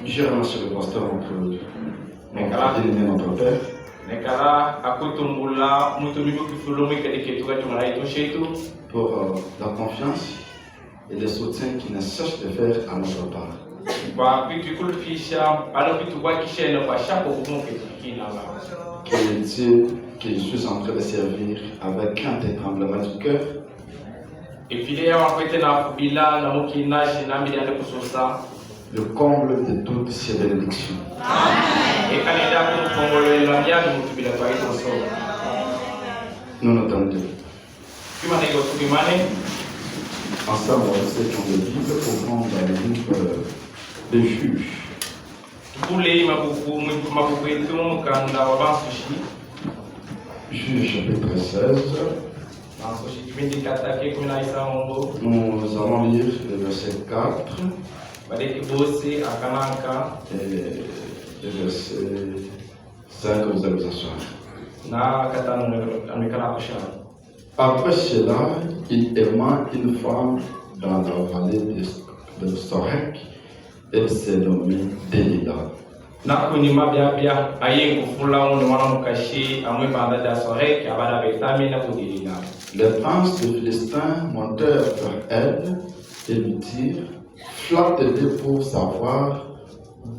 Je remercie le pasteur pour éliminer notre père. Pour la confiance et le soutien qu'il ne cesse de faire à notre part. Que Dieu que je suis en train de servir avec crainte et tremblement du cœur. Le comble de toutes ces bénédictions. Nous n'entendons. Ensemble, on sait qu'on le Bible pour prendre dans le livre des Juges. Juge chapitre 16. Nous allons lire le verset 4 et le verset 5 que vous allez vous asseoir. Après cela, il aima une femme dans la vallée de Sorek. Elle s'est nommée Delilah. Les princes des Philistins montèrent vers elle et lui dirent: flatte-le pour savoir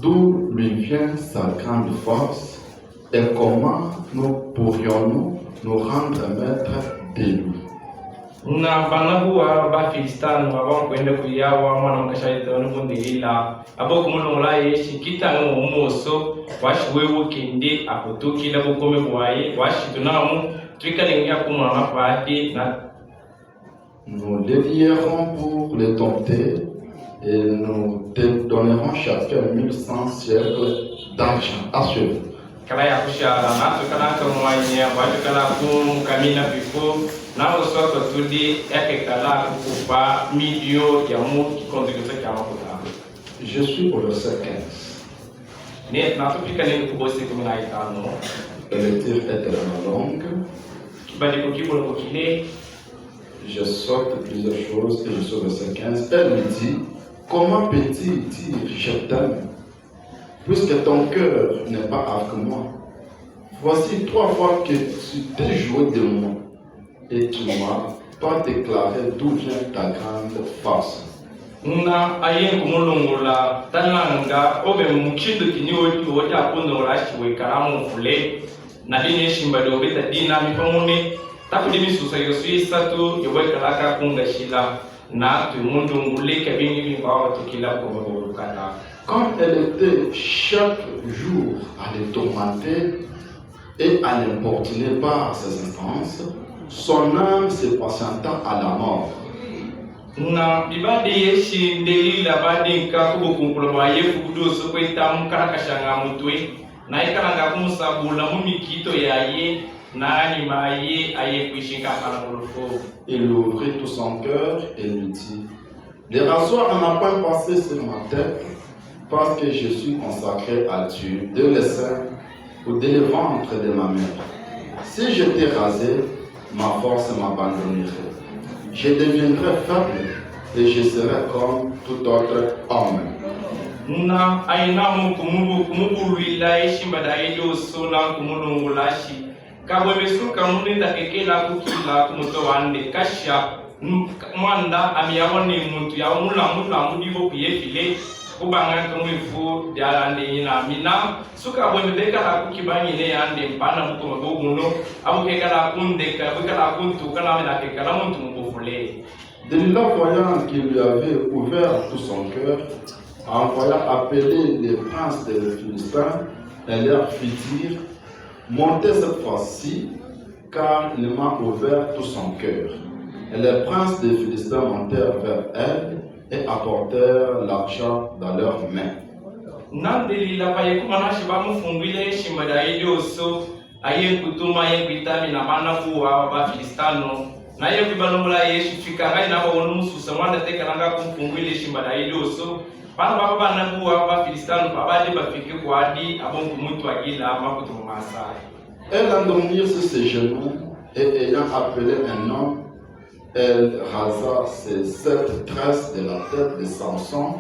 d'où lui vient sa grande force et comment nous pourrions-nous nous rendre maîtres de lui. Nous les lierons pour les dompter et nous te donnerons chacun 1100 siècles d'argent à suivre. Je suis au verset 15. Le tir est tellement long. Je saute plusieurs choses et je suis au verset 15. Elle me dit: comment peut-il dire je t'aime, puisque ton cœur n'est pas avec moi? Voici 3 fois que tu t'es joué de moi et tu m'as pas déclaré d'où vient ta grande force. Quand elle était chaque jour à les tourmenter et à l'importuner par ses intenses, son âme se patienta à la mort. Il ouvrit tout son cœur et lui dit: les rasoirs n'ont pas passé sur ma tête, parce que je suis consacré à Dieu, de le sein ou de le ventre de ma mère. Si j'étais rasé, ma force m'abandonnerait. Je deviendrais faible et je serais comme tout autre homme. Delilah, voyant qu'il lui avait ouvert tout son cœur, envoya appeler les princes des Philistins et leur fit dire: montez cette fois-ci, car il m'a ouvert tout son cœur. Et les princes des Philistins montèrent vers elle et apportèrent l'argent dans leurs mains. Elles l'endormirent sur ses genoux et ayant appelé un homme, elle rasa ses 7 tresses de la tête de Samson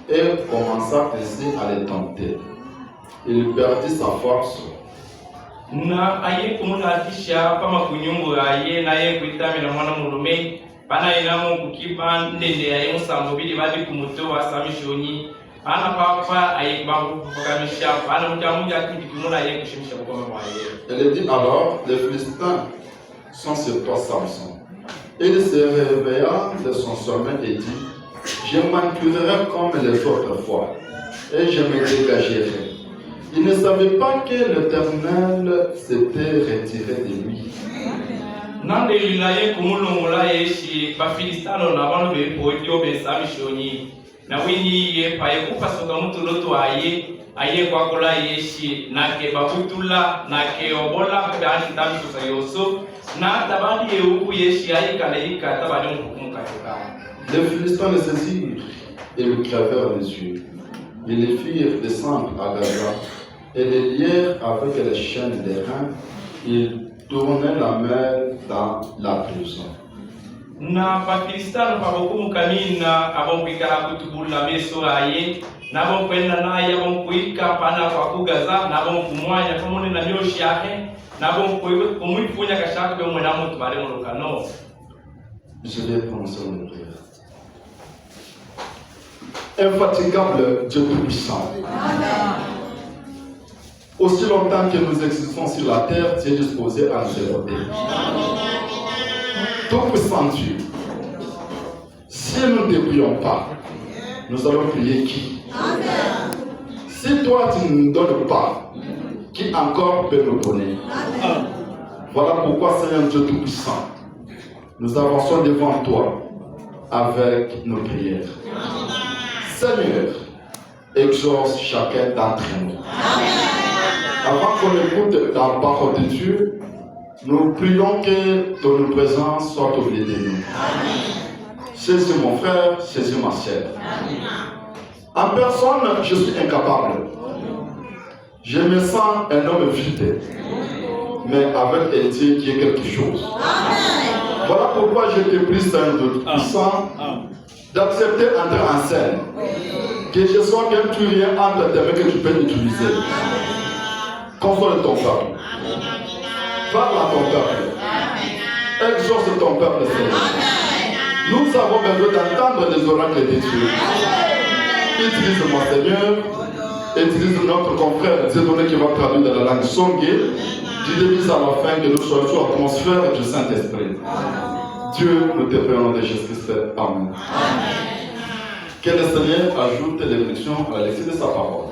et commença ainsi à les tenter. Il perdit sa force. Na aye kumuna kisha kama kunyungu aye na aye kuitami na mwana mulume pana inamu kukipa ndende aye musambo bili badi kumutoa samishoni ana papa aye babu kukamisha pana mutamuja kiti kumuna aye kushimisha kukoma mwaye. Elle dit alors, les Philistins sont sur toi, Samson. Il se réveilla de son sommeil et dit, je m'enculerai comme les autres fois et je me dégagerai. Il ne savait pas que l'Éternel s'était retiré de lui. Nande lilaye kumulungula yeshi bafilistano na banu be podio be samishoni na wini ye paye kupasuka mtu loto aye kwa kola yeshi na ke babutula na ke obola ke ani tabi susayoso na tabadi ye uku yeshi aye kale ika tabadi mkukumka kaka. Les Philistins le saisirent et lui crevèrent les yeux. Ils les firent descendre à Gaza et les lièrent avec les chaînes des reins. Ils tournaient la mer dans la prison. Na Pakistan pabokumu kamina abonkwika kutubula meso aye na bonkwenda naye abonkwika pana kwa kugaza na bonkumwanya kamone na nyoshi yake na bonkwe kumwifunya kashaka be mwana muntu bare mu rukano. Je vais prononcer une prière. Infatigable Dieu tout-puissant. Aussi longtemps que nous existons sur la terre, tu es disposé à nous écouter. Tout-puissant Dieu, si nous ne te prions pas, nous allons prier qui? Si toi tu ne nous donnes pas, qui encore peut nous donner? Voilà pourquoi, Seigneur Dieu tout-puissant, nous avançons devant toi avec nos prières. Seigneur, exauce chacun d'entre nous. Avant qu'on écoute la parole de Dieu, nous prions que ton présence soit au milieu de nous. Saisis mon frère, saisis ma sœur. En personne, je suis incapable. Je me sens un homme vide, mais avec un Dieu qui est quelque chose. Voilà pourquoi je te prie, Seigneur de puissant, d'accepter d'entrer en scène. Que je sois qu'un turien entre tes mains que tu peux utiliser. Console ton peuple. Parle à ton peuple. Exauce ton peuple, Seigneur. Nous avons besoin d'entendre les oracles de Dieu. Utilise mon Seigneur. Utilise notre confrère Dieudonné qui va traduire dans la langue Songé. Du début à la fin, que nous soyons sous l'atmosphère du Saint-Esprit. Dieu, nous te prions de Jésus-Christ. Amen. Que le Seigneur ajoute les bénédictions à la lecture de sa parole.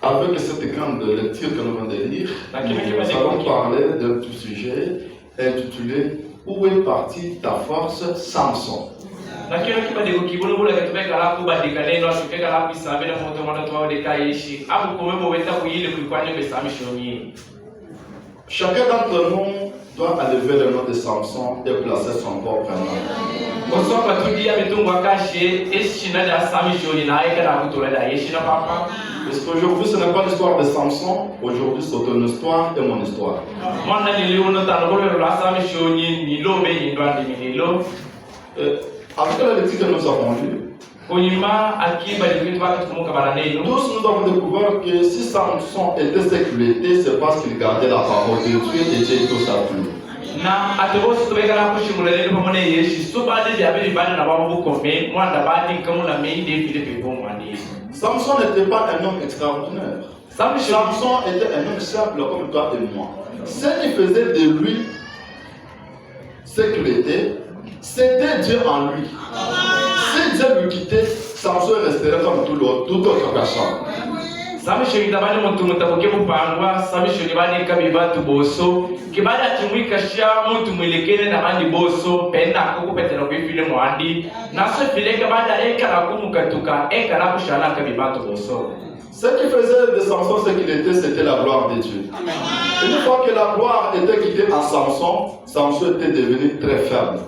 Avec cette grande lecture que nous venons de lire, nous allons parler d'un tout sujet intitulé Où est partie ta force, Samson? Chacun d'entre nous doit enlever le nom de Samson et placer son propre nom. Parce qu'aujourd'hui ce n'est pas l'histoire de Samson, aujourd'hui c'est ton histoire et mon histoire. Avec la lecture que nous avons lue, tous nous avons découvert que si Samson était sécurité, c'est parce qu'il gardait la parole de Dieu et Dieu tout ça plus. Samson n'était pas un homme extraordinaire. Samson était un homme simple comme toi et moi. Ce qui faisait de lui sécurité, c'était Dieu en lui. Si Dieu lui quittait, Samson resterait comme toute autre personne. Ce qui faisait de Samson ce qu'il était, c'était la gloire de Dieu. Une fois que la gloire était quittée en Samson, Samson était devenu très faible.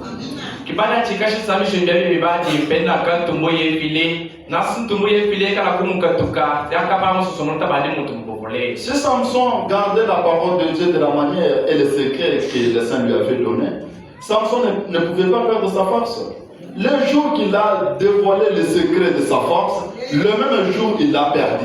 kibada chikashi sami shundabi bibadi penda kantumbo yefile nasuntumbo yefile kala kumukatuka yakaba musosomonta badi mutumbovole. Si Samson gardait la parole de Dieu de la manière et les secrets que le Saint lui avait donnés, Samson ne pouvait pas perdre sa force. Le jour qu'il a dévoilé les secrets de sa force, le même jour il l'a perdu.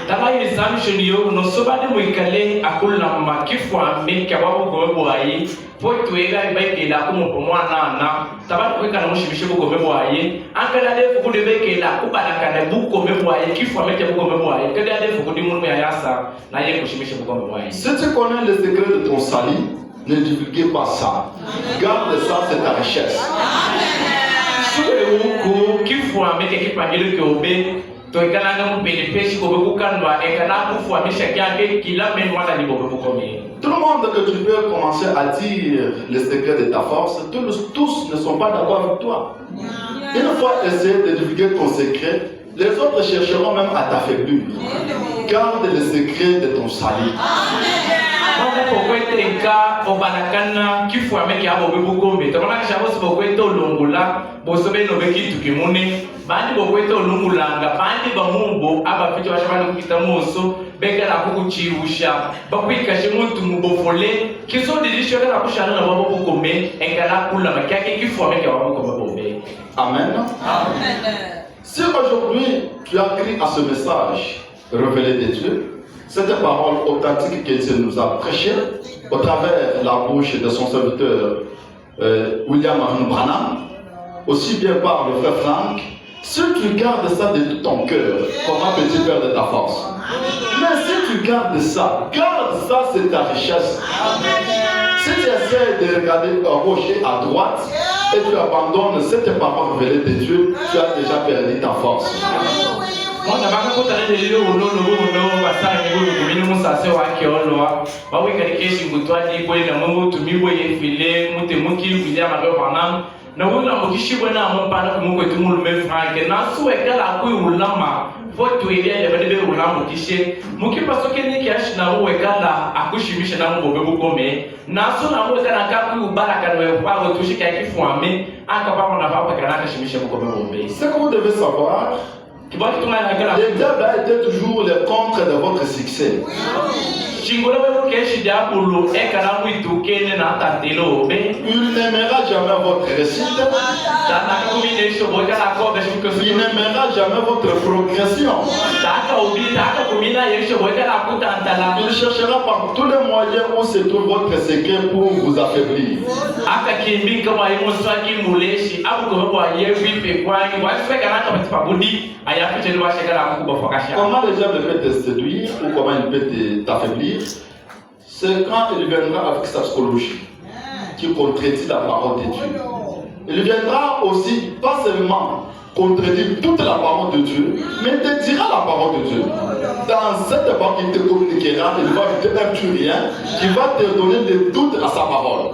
Tala yesami shuniyo no sobade muikale akula makifwa meka babu gomeboaye poitu ega ibeke la kumu pomwana na tabatu kweka na mushimishe gomeboaye angala de fuku de beke la kubala kana buko gomeboaye kifwa meke gomeboaye kada de fuku di munu ya yasa na ye kushimishe gomeboaye. Si tu connais le secret de ton salut, ne divulguez pas ça. Garde ça, c'est ta richesse. Sube uku kifwa meke kipangile kyobe to ikalanga mupele peshi ko bukandwa ekana kufwa mishakake kila menwana ni bobo bukomi. Tout le monde que tu peux commencer à dire les secrets de ta force, tous ne sont pas d'accord avec toi. Une fois essayer de divulguer ton secret, les autres chercheront même à t'affaiblir. Garde les secrets de ton salut. Mwana pokwete nka obanakana kifwa meke abo bebukombe tamana kishabo sibokwete olongula bosobe no beki tukimune bandi bokwete olungulanga bandi bamumbo abafite bashabana kukita muso begala kukuchirusha bakwikashe muntu mubofole kiso dilisho kana kushana na babo bukombe engala kula makyake kifwa meke abo bukombe. Amen. Amen. Si aujourd'hui tu as cru à ce message révélé de Dieu, cette parole authentique que Dieu nous a prêchée au travers la bouche de son serviteur William Branham, aussi bien par le frère Frank, si tu gardes ça de tout ton cœur, comment peux-tu perdre ta force? Mais si tu gardes ça, c'est ta richesse. Si tu essaies de regarder un rocher à droite et tu abandonnes cette parole révélée de Dieu, tu as déjà perdu ta force. Mwana baka kutana lelo uno basanga ngo kumini musase wake olwa bawe kalikeshi ngutwali kwenda mungu tumiwe yefile mute muki kuja mabe bana na wona mukishibwe na mpana kumungu etumulume franke na suwe kala ku ulama foto ile ya bade be ulama kishe mukipasoke ni kiashi na uwe kala akushimisha na mungu bebukome na so na uwe kana kaku ubaraka na wewe kwa tushika kifuame akapapa na papa kana kashimisha mungu bebombe. Ce que vous devez savoir, le diable a été toujours le contre de votre succès. Il n'aimera jamais votre réussite. Il n'aimera jamais votre progression. Il cherchera par tous les moyens où se trouve votre secret pour vous affaiblir. Comment le diable peut te séduire ou comment il peut t'affaiblir? C'est quand il viendra avec sa psychologie qui contredit la parole de Dieu. Il viendra aussi, pas seulement contredire toute la parole de Dieu, mais il te dira la parole de Dieu. Dans cette époque, il te communiquera, il va te dire rien, qui va te donner des doutes à sa parole.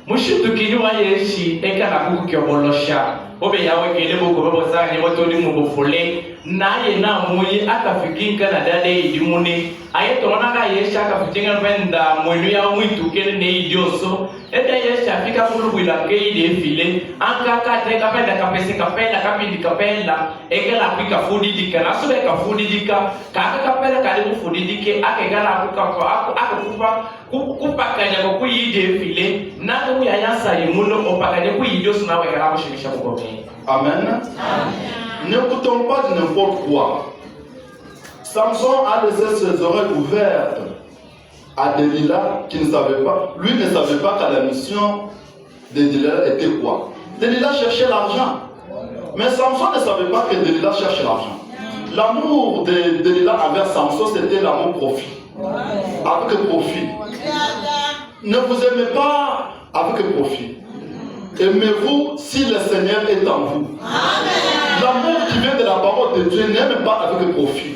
Mushitu kinywa yeshi eka na kuku kyobolosha obe yawe kele boko babo zani moto ni mubofole naye na muyi akafikinga na dade idimuni ayeto manaka yeshi akafikinga benda mwenu ya mwitu kele ne idioso ede yeshi afika kulubu ila keide file aka teka penda kapese kapenda kapindi kapenda eka la pika fudidika na sube ka fudidika kaka kapenda kalibu fudidike aka la kupa kupakanya kwa kuyide file na ya yansa imuno opakanya kuyido suna wekala kushimisha mukome. Amen. N'écoutons pas de n'importe quoi. Samson a laissé ses oreilles ouvertes à Delilah qui ne savait pas. Lui ne savait pas que la mission de Delilah était quoi. Delilah cherchait l'argent. Mais Samson ne savait pas que Delilah cherchait l'argent. L'amour de Delilah envers Samson, c'était l'amour profit. Avec profit. Ne vous aimez pas avec profit. Aimez-vous si le Seigneur est en vous. L'amour qui vient de la parole de Dieu n'aime pas avec profit.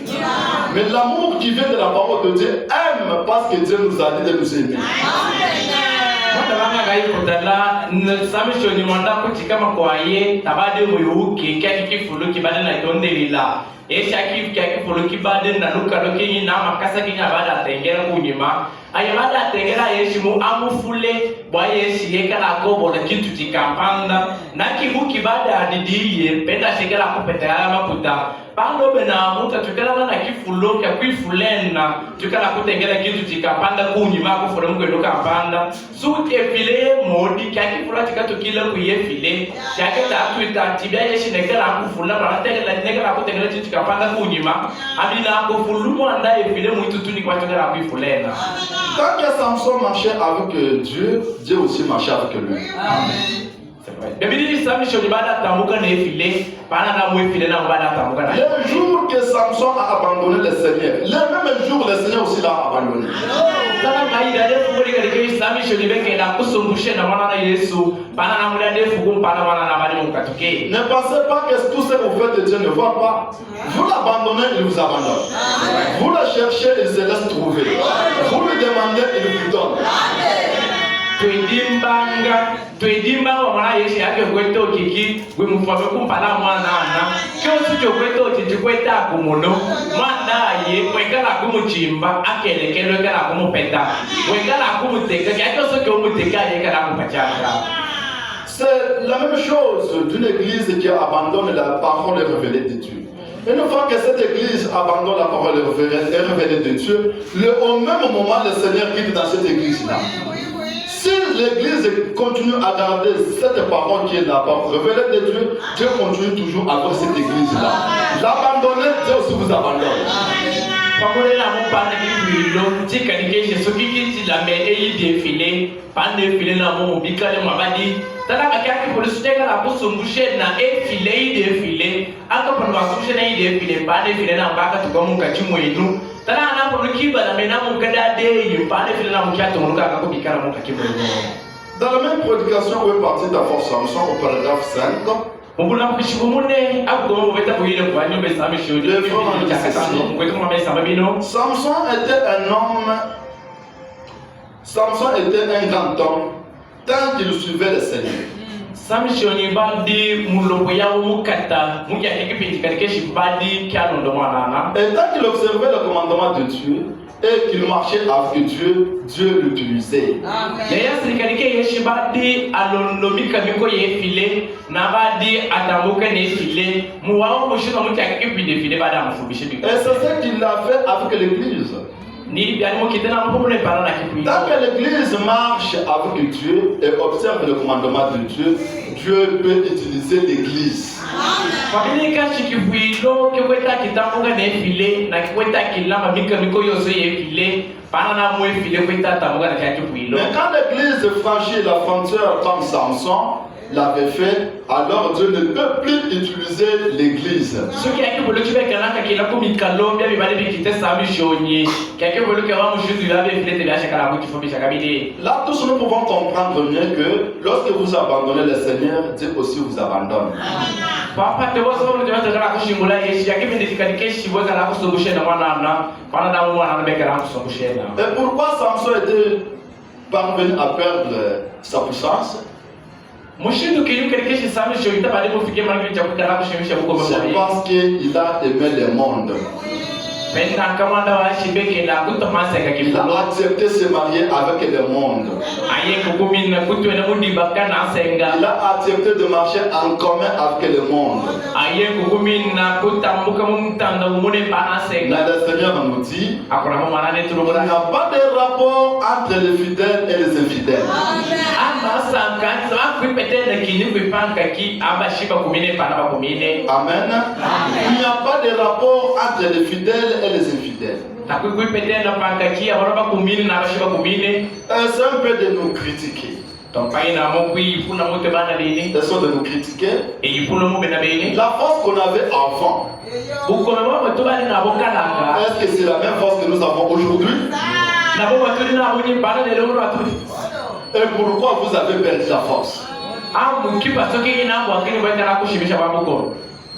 Mais l'amour qui vient de la parole de Dieu aime parce que Dieu nous a dit de nous aimer. kai kutala samisho ni mwanda kutika makwaye tabade muyuki kya kifulu kibade na tondelila esha kifulu kibade na luka lokinyi na makasa kinya bada tengera kunyima ayabada tengera yeshimu amufule bwa yeshi yekala kobo na kitu chikampanda na kibuki bada adidiye penda shekala kupeta makuta pando bena muta tukala na kifulo kya kwifulena tukala kutengera kitu chikapanda kunyima kufule mkwendo kapanda suti efile modi kya kifula chikatukila kuyefile shake tatu itatibia yeshi nekala kufula banatengela nekala kutengera kitu chikapanda kunyima abina kufulu anda efile muitutuni kwa tukala kwifulena. Tant que Samson marchait avec Dieu, Dieu aussi marchait avec lui. Amen. Le jour que Samson a abandonné le Seigneur, le même jour le Seigneur aussi l'a abandonné. Ne pensez pas que tout ce que vous faites, Dieu ne voit pas. Vous l'abandonnez, il vous abandonne. Vous le cherchez, il se laisse trouver. Vous lui demandez, il vous donne. Tuidimba wa mwana yeshi yake kweto kiki wimufabe kumpala mwana ana kyo sucho kweto chichikweta kumuno mwana ye kwekala kumuchimba akelekelo kala kumupeta kwekala kumuteka kyo sucho kumuteka ye kala kumachaka. C'est la même chose d'une église qui abandonne la parole révélée de Dieu. Une fois que cette église abandonne la parole révélée de Dieu, au même moment le Seigneur quitte dans cette église-là. Si l'église continue à garder cette parole qui est la parole révélée de Dieu, Dieu continue toujours avec cette église-là. L'abandonner, Dieu aussi vous abandonne. Dans la même prédication où est parti d'abord Samson au paragraphe 5, Samson était un homme, Samson était un grand homme tant qu'il suivait le Seigneur. Et tant qu'il observait le commandement de Dieu et qu'il marchait avec Dieu, Dieu l'utilisait. Et c'est ce qu'il a fait avec l'église. Tant que l'église marche avec Dieu et observe le commandement de Dieu, Dieu peut utiliser l'église. Mais quand l'église franchit la frontière comme Samson l'avait fait, alors Dieu ne peut plus utiliser l'église. Là, tous nous pouvons comprendre mieux que lorsque vous abandonnez le Seigneur, Dieu aussi vous abandonne. Et pourquoi Samson était parvenu à perdre sa puissance? C'est parce qu'il a aimé le monde. Il a accepté de se marier avec le monde. Il a accepté de marcher en commun avec le monde. Mais le Seigneur nous dit qu'il n'y a pas de rapport entre les fidèles et les infidèles. Amen. Il n'y a pas de rapport entre les fidèles et les infidèles. C'est un peu de nous critiquer. Ils sont de nous critiquer. La force qu'on avait avant, est-ce que c'est la même force que nous avons aujourd'hui? Et pourquoi vous avez perdu la force?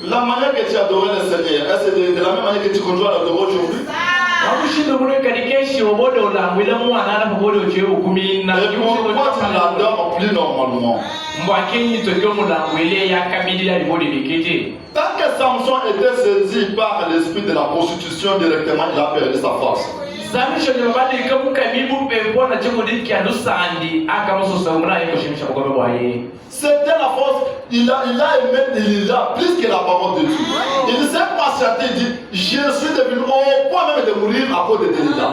La manière que tu adorais le Seigneur, est-ce que c'est de la même manière que tu continues à l'adorer aujourd'hui? Amushindo mune kadikeshi obodo la mwila mwana na obodo je okumina. Et pourquoi tu l'adores plus normalement? Mbwakini tokyo mula mwile ya kabidi la libo de bikeje. Tant que Samson était saisi par l'esprit de la prostitution directement, il a perdu sa force. Zamisho ni mabadi kamu kabibu pepo na chiko dit kia dusandi aka muso saumra yeko shimisha kwa bebo aye. C'était la force, il a aimé Élisée plus que la parole de Dieu. Il s'est patienté, il dit, je suis devenu au point même de mourir à cause de Élisée.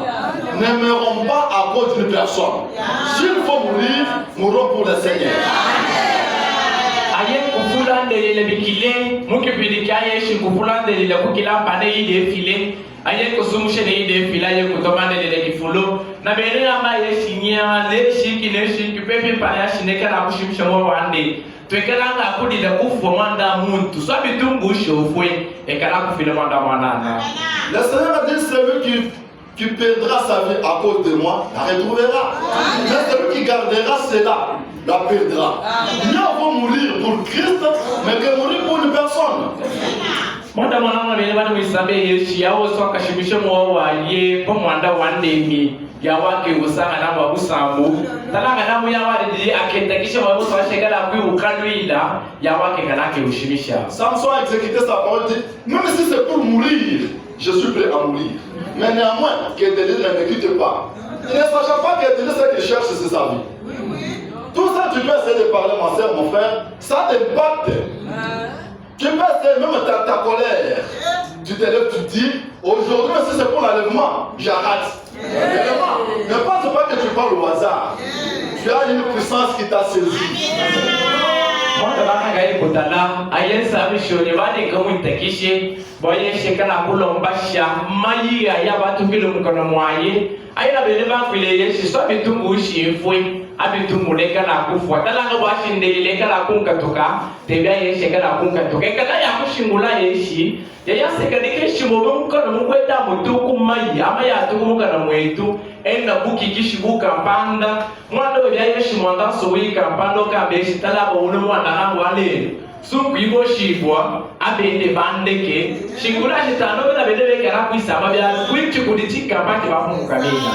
Ne mourons pas à cause d'une personne. S'il faut mourir, mourons pour le Seigneur. Aye kufula ndele bikile muke pidika aye shi kufula ndele kukila pande ide file aye kusumushe ne ide file aye kutomande ndele kifulo na bere amba ye shinya le shiki ne shiki pepe paya shineka na kushimisha mwa wande twekelanga akudida kufwa mwanda muntu so bitungu shofwe ekala kufile mwanda mwanana. Le Seigneur a dit, celui qui perdra sa vie à cause de moi la retrouvera. Mais celui qui gardera cela la perdra. Mieux vaut mourir pour Christ, mais que mourir pour une personne. Mwanda mwanana bene bana misabe yeshi yawo so akashimisha mwa waye po mwanda wandemi yawake usanga na babusambu talanga na mu yawari dili aketakisha babusa washekala kwi ukalwila yawake kalake ushimisha. Samson a exécuté sa parole, dit, même si c'est pour mourir, je suis prêt à mourir. Mais néanmoins, que Délice ne m'écoute pas. Il ne sachant pas que Délice, ce qu'il cherche, c'est sa vie. Tout ça, tu peux essayer de parler, ma soeur, mon frère, ça t'impacte. Tu peux essayer, même ta colère. Tu te lèves, tu dis, aujourd'hui, si c'est pour l'enlèvement, j'arrête. Ne pense pas que tu parles au hasard. Tu as une puissance qui t'a saisi. Mwanda bana gai kutala ayen sami shoni bani kamu takishe boye shekala kulombasha mayi ya batu kilo mkono mwaye ayina bele ba kwile yeshi so bitungu shifwe abitungu leka na kufwa talanga bashi ndele leka la kunka toka tebya yeshi kala kunka toka kala ya kushingula yeshi ya sekadike shibobo mkono mkweta mutuku mayi ama ya tuku mkono mwetu enda buki kishibuka panda mwanda bya yeshi mwanda sowi kampando ka beshi talabo uno mwanda na wale suku ibo shibwa abende bandeke shingula shitano bela bele kala kuisaba bya kwichi kuditika pati bafunguka mina.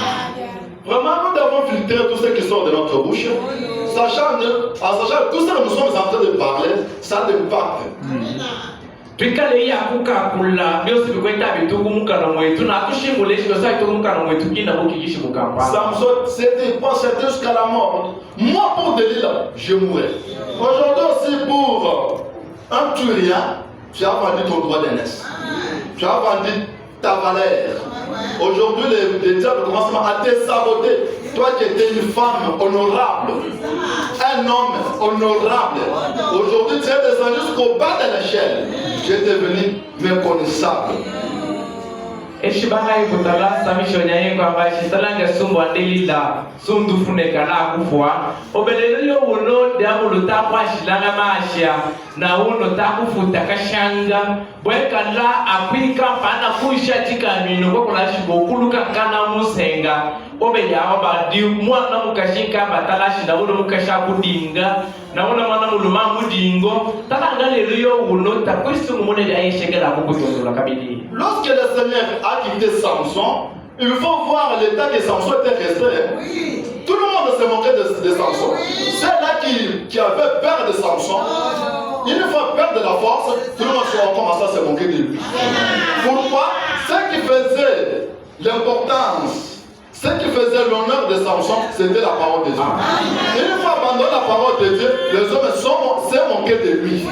Vraiment, nous devons filtrer tout ce qui sort de notre bouche, sachant que tout ce que nous sommes en train de parler, ça impacte. Tukale ya kukakula byosi bikweta bitugu mukano mwetu na tushimule shiko sai tugu mukano mwetu kina bukikishi mukamba. Samson c'était pas c'était jusqu'à la mort. Moi pour Délice, je mourrais. Aujourd'hui aussi pour un turien, tu as vendu ton droit d'aînesse. Tu as vendu ta valeur. Aujourd'hui, les diables commencent à te saboter. Toi qui étais une femme honorable, un homme honorable, aujourd'hui tu es descendu jusqu'au bas de l'échelle. Tu es devenu méconnaissable. Eshibanga ikutala samishonya yengo ambashi salanga sumbu andelila sundu funeka na kufwa obelelelo uno diabolo tapwa shilanga masha na uno takufuta kashanga bwekala akwika pana kusha tika mino kwa kulashi bokuluka kana musenga obeyawa badi mwana mukashika batalashi na uno mukasha kudinga na uno mwana muluma mudingo talanga lelo uno takwisu mumone ya yeshekela kukutola kabili. Lorsque le Seigneur a quitté Samson, il faut voir l'état que Samson était resté. Oui. Tout le monde se moquait de Samson. Ceux-là qui avaient peur de Samson, une fois peur de la force, tout le monde se commençait à se moquer de lui. Pourquoi? Ce qui faisait l'importance, ce qui faisait l'honneur de Samson, c'était la parole de Dieu. Une fois abandonné la parole de Dieu, les hommes se moquaient de lui.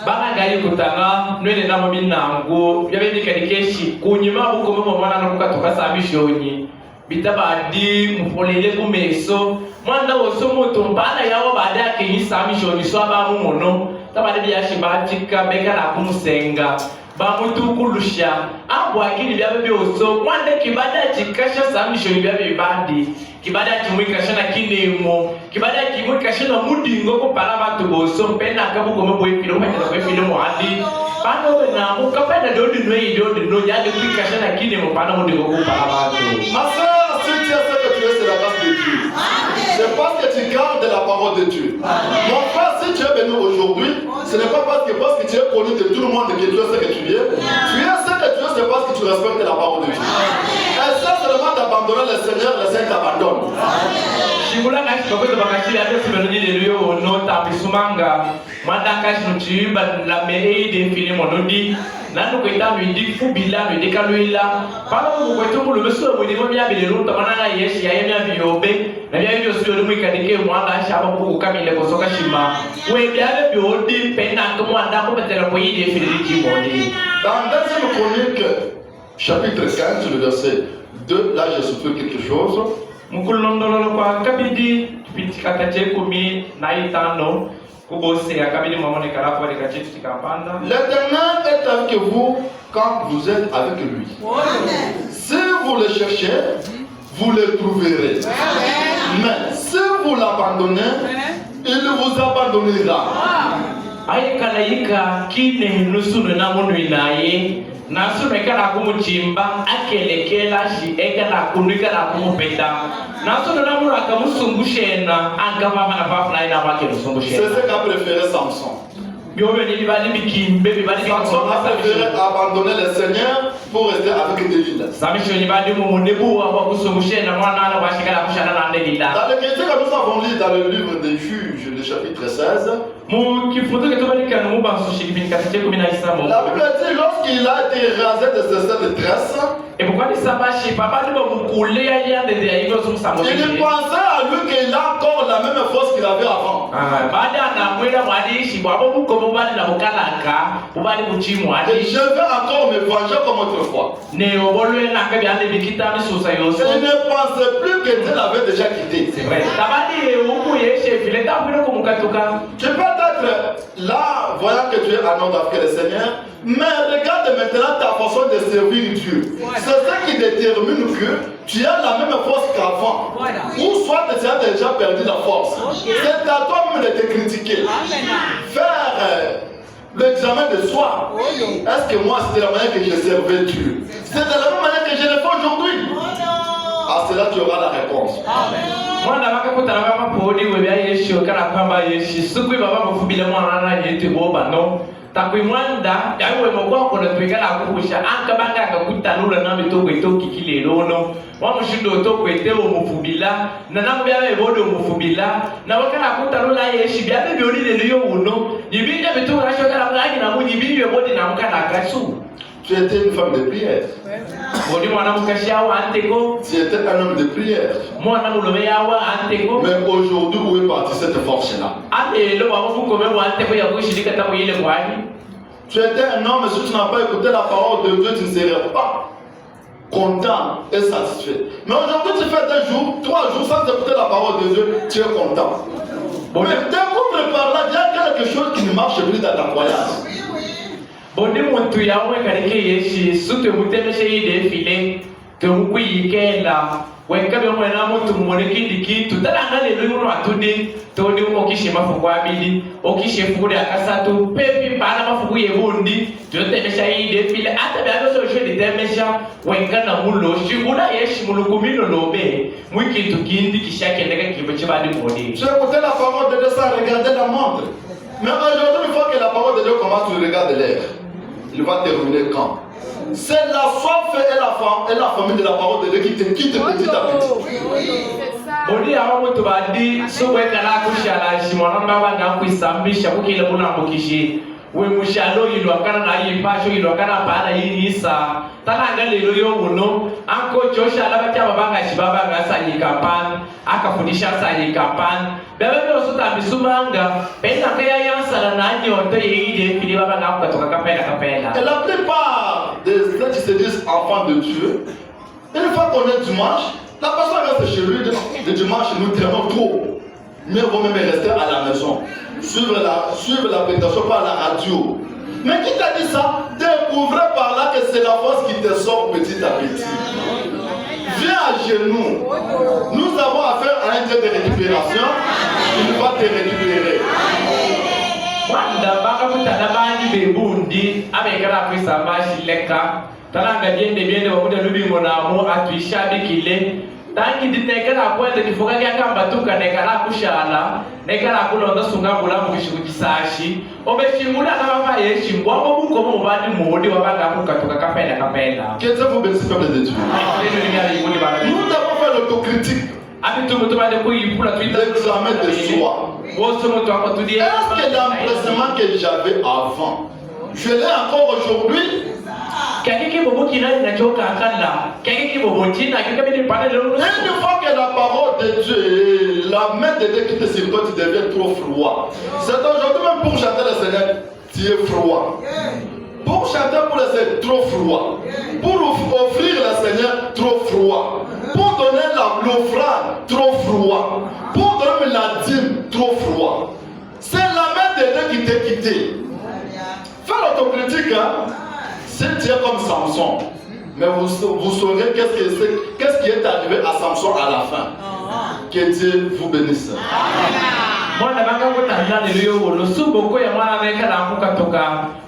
Banga gai kutanga nwele na mami nango yabendi kadikeshi kunyima buko mama mwana nakuka toka sabishonyi bitaba di mfolele kumeso mwanda woso moto mbana yawo baada yake ni sabishonyi so aba mumono tabade byashi batika beka na kumusenga bamutukulusha abo akili byabe byoso mwande kibada chikasha sabishonyi byabe bandi kibada kimwikasha na kinemo kibada kimwikasha na mudingo ko para batu boso mpena akabuko mbo ifilo mwenye na ifilo mwandi pano na ukapenda dodi no yale kwikasha na kinemo pana mudingo ko para batu. Ma sœur, si tu sais que tu es sur la grâce de Dieu, c'est parce que tu gardes la parole de Dieu. Mon frère, si tu es venu aujourd'hui, ce n'est pas parce que tu es connu de tout le monde que tu es ce que tu es. Tu es ce que tu es, c'est parce que tu respectes la parole de Dieu. Seigneur, le Seigneur t'abandonne. Shigula ngashi bakwete bakashira ate simelonyi lelyo no tapisumanga manda ngashi nuchiba la meide fili monodi nanu kwenda mwindi fubila mwindi kaluila pala mukwetu mulu beso mwindi mwya bilero tamana yeshi ya yemya biobe na bya byo syo lumikadike mwanga shaba ku kamile kosoka shima we bya biodi pena kumwanda ko betera ko yide fili kimoni. Dans 2 Chroniques chapitre 15 le verset 2, là j'ai soufflé quelque chose. Mukulondolo kwa kabidi pitika kache kumi na itano kubose akabidi mamone karafu wale kache tikapanda. L'Éternel est avec vous quand vous êtes avec lui. Si vous le cherchez, vous le trouverez. Mais si vous l'abandonnez, il vous abandonnera. Aye kalaika kine nusunu na mundu inaye nasu mekala kumuchimba akelekela shi ekala kunikala kumupenda nasu na mundu akamusungushena angama na papa na wake musungushena. C'est ce qu'a préféré Samson. Samson a préféré abandonner le Seigneur pour rester avec Delilah. Dans le verset que nous avons lu dans le livre des Juges, le chapitre 16, la Bible dit lorsqu'il a été rasé de ses 7 tresses, il pensait à lui qu'il a encore la même force qu'il avait avant. Et je vais encore me venger comme autrefois. Il ne pensait plus que Dieu l'avait déjà quitté. C'est vrai. Tu peux être là, voyant que tu es un homme avec le Seigneur, mais regarde maintenant ta façon de servir Dieu. C'est ça qui détermine que tu as la même force qu'avant. Ou soit tu as déjà perdu la force. C'est à toi-même de te critiquer. Faire l'examen de soi. Est-ce que moi c'était la manière que je servais Dieu? C'est de la même manière que je le fais aujourd'hui. À cela tu auras la réponse. Takwimwanda yawe mogwa ko na twigala kukusha ankabanga akakutanula na mitoko itoki kilerono wa mushindo toko eteo mufubila na nambe yawe bodo mufubila na wakala kutanula yeshi byabe byolile liyo uno ibinja bitoko rashokala mwangi na munyi biyo bodi na mukana kasu. Tu étais une femme de prière. Tu étais un homme de prière. Mais aujourd'hui, où est partie cette force-là? Tu étais un homme, et si tu n'as pas écouté la parole de Dieu, tu ne serais pas content et satisfait. Mais aujourd'hui, tu fais 2 jours, 3 jours sans écouter la parole de Dieu, tu es content. Mais découvre par là, il y a quelque chose qui ne marche plus dans ta croyance. Bonde muntu yawe kareke yeshi sute mutemeshe ide file ke mukuyikela wenkabe mwana muntu mmoneki ndikitu talanga lelo yuno atudi todi okishe mafuko abili okishe fuko ya kasatu pepi bana mafuko yebundi jotemesha ide file ata byazo so je ditemesha wenkana mulo shiguna yeshi mulukumino lobe mwikitu kindi kishake ndeka kibo chibadi modi. Je écoutais la parole de Dieu sans regarder la montre. Mais aujourd'hui, une fois que la parole de Dieu commence, tu regardes l'air. Il va terminer quand? C'est la soif et la famille de la parole de Dieu qui te quitte petit à petit. Bodi awo mutu badi sowe kala kushala shimwana baba na kuisambisha kukile muna mukishi we mushalo yilo akana na yipasho yilo akana bana yinisa talanga lelo yo uno anko Joshua labata babanga shibaba ngasa yikapan akafundisha sa yikapan bebe byo suta bisumanga pena kaya yansala na nyoto yide fili baba ngakatoka kapela. Et la plupart des gens qui se disent enfants de Dieu, une fois qu'on est dimanche, la personne reste chez lui. Le dimanche, nous traînons trop. Mais vaut même rester à la maison, suivre la prédication par la radio. Mais qui t'a dit ça? Découvrez par là que c'est la force qui te sort petit à petit. Viens à genoux. Nous avons affaire à un Dieu de récupération. Il va te récupérer. Wanda baka mutana bani bebundi abekara kwisamba shileka talanga biende wakuda lubingo na mo atuishabi kile tangi ditekala kwenda kifoka kamba tuka nekala kushala nekala kulonda sunga bula mukishuku kisashi obeshingula na baba yeshingwa obuko mo badi mudi wabanga kukatuka kapela. Que Dieu vous bénisse, peuple de Dieu. Nous devons faire faire l'autocritique. L'examen de soi. Est-ce que l'empressement que j'avais avant, je l'ai encore aujourd'hui? Une fois que la parole de Dieu, la main de Dieu qui te circonde, tu deviens trop froid. C'est aujourd'hui même pour chanter le Seigneur, tu es froid. Pour chanter pour le Seigneur, trop froid. Pour offrir le Seigneur, trop froid. Pour donner l'offrande, trop froid. Pour donner la dîme, trop froid. C'est la main de Dieu qui t'a quitté. Fais l'autocritique, hein? Si tu es comme Samson, mais vous saurez qu'est-ce qui est arrivé à Samson à la fin. Que Dieu vous bénisse. Mwana banga kutanda leo lusubo ko ya mwana mekala kutoka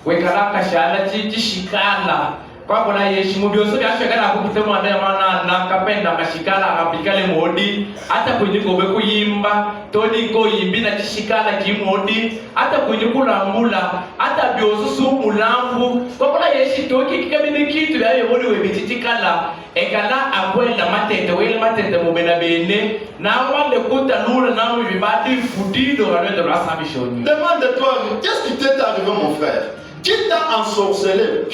wekala kashala chishikala kwa kuna yeshi mubyoso byashakala kupita mwana nakapenda mashikala akapikale modi hata kwenye kobe kuyimba toni ko yimbi na chishikala kimodi hata kwenye kulambula hata byoso su mulambu kwa kuna yeshi toki kikabini kitu ya yebodi webitikala ekala akwenda matete wele matete mubena bene na wande kutanura na mubibadi fudido walendo rasabishoni. Demande-toi, qu'est-ce qui t'est arrivé mon frère? Qui t'a ensorcelé?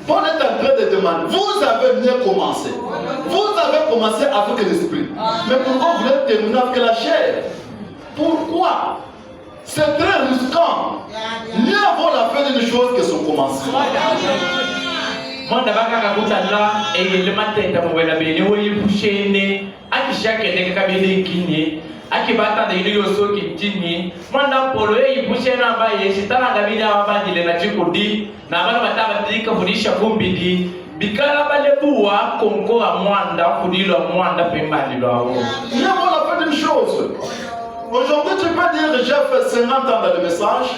Paul est en train de demander. Vous avez bien commencé. Vous avez commencé avec l'esprit. Mais pourquoi vous voulez terminer avec la chair? Pourquoi? C'est très risquant. Mieux vaut la fin d'une chose que son commencement. Mwana baka kakutala le mateta mubena bene woyi pushene akishake ndeke kabene kinye akibata de ile yoso kitini mwana polo pushene ambaye shitana ngabili abandile na chikudi na bana bataba tika funisha kumbidi bikala balebuwa konko a mwanda fudilo mwanda pembali lwawo. Viens voir la fin d'une chose. Aujourd'hui tu peux dire j'ai fait 50 ans dans le message,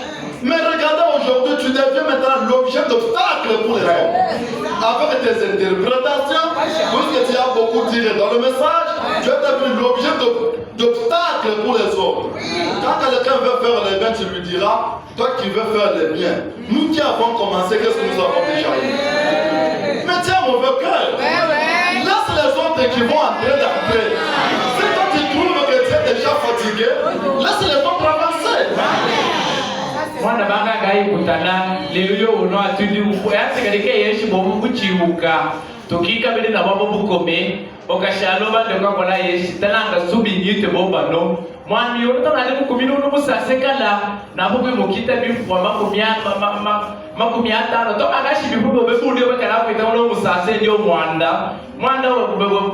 mais regardez aujourd'hui tu deviens maintenant l'objet d'obstacle pour les hommes. Avec tes interprétations, puisque tu as beaucoup tiré dans le message, tu es devenu l'objet d'obstacle pour les autres. Quand quelqu'un veut faire le bien, tu lui diras, toi qui veux faire le bien, nous qui avons commencé, qu'est-ce que nous avons déjà eu? Mais tiens, mauvais cœur, laisse les autres qui vont entrer d'entrer. Si toi tu trouves que tu es déjà fatigué, laisse les autres avancer. Mwana banga gai kutana leo uno atudi ukwatse kalike yeshi bobu kuchiuka tokika bele na babo bukome okashalo bande kwa kola yeshi talanga subi nyite bobano mwami yoto na le mukumino no musase kala na bokwe mukita bifwa makumyata no to agashi bifubo bebundi obekala kwita no musase ndio mwanda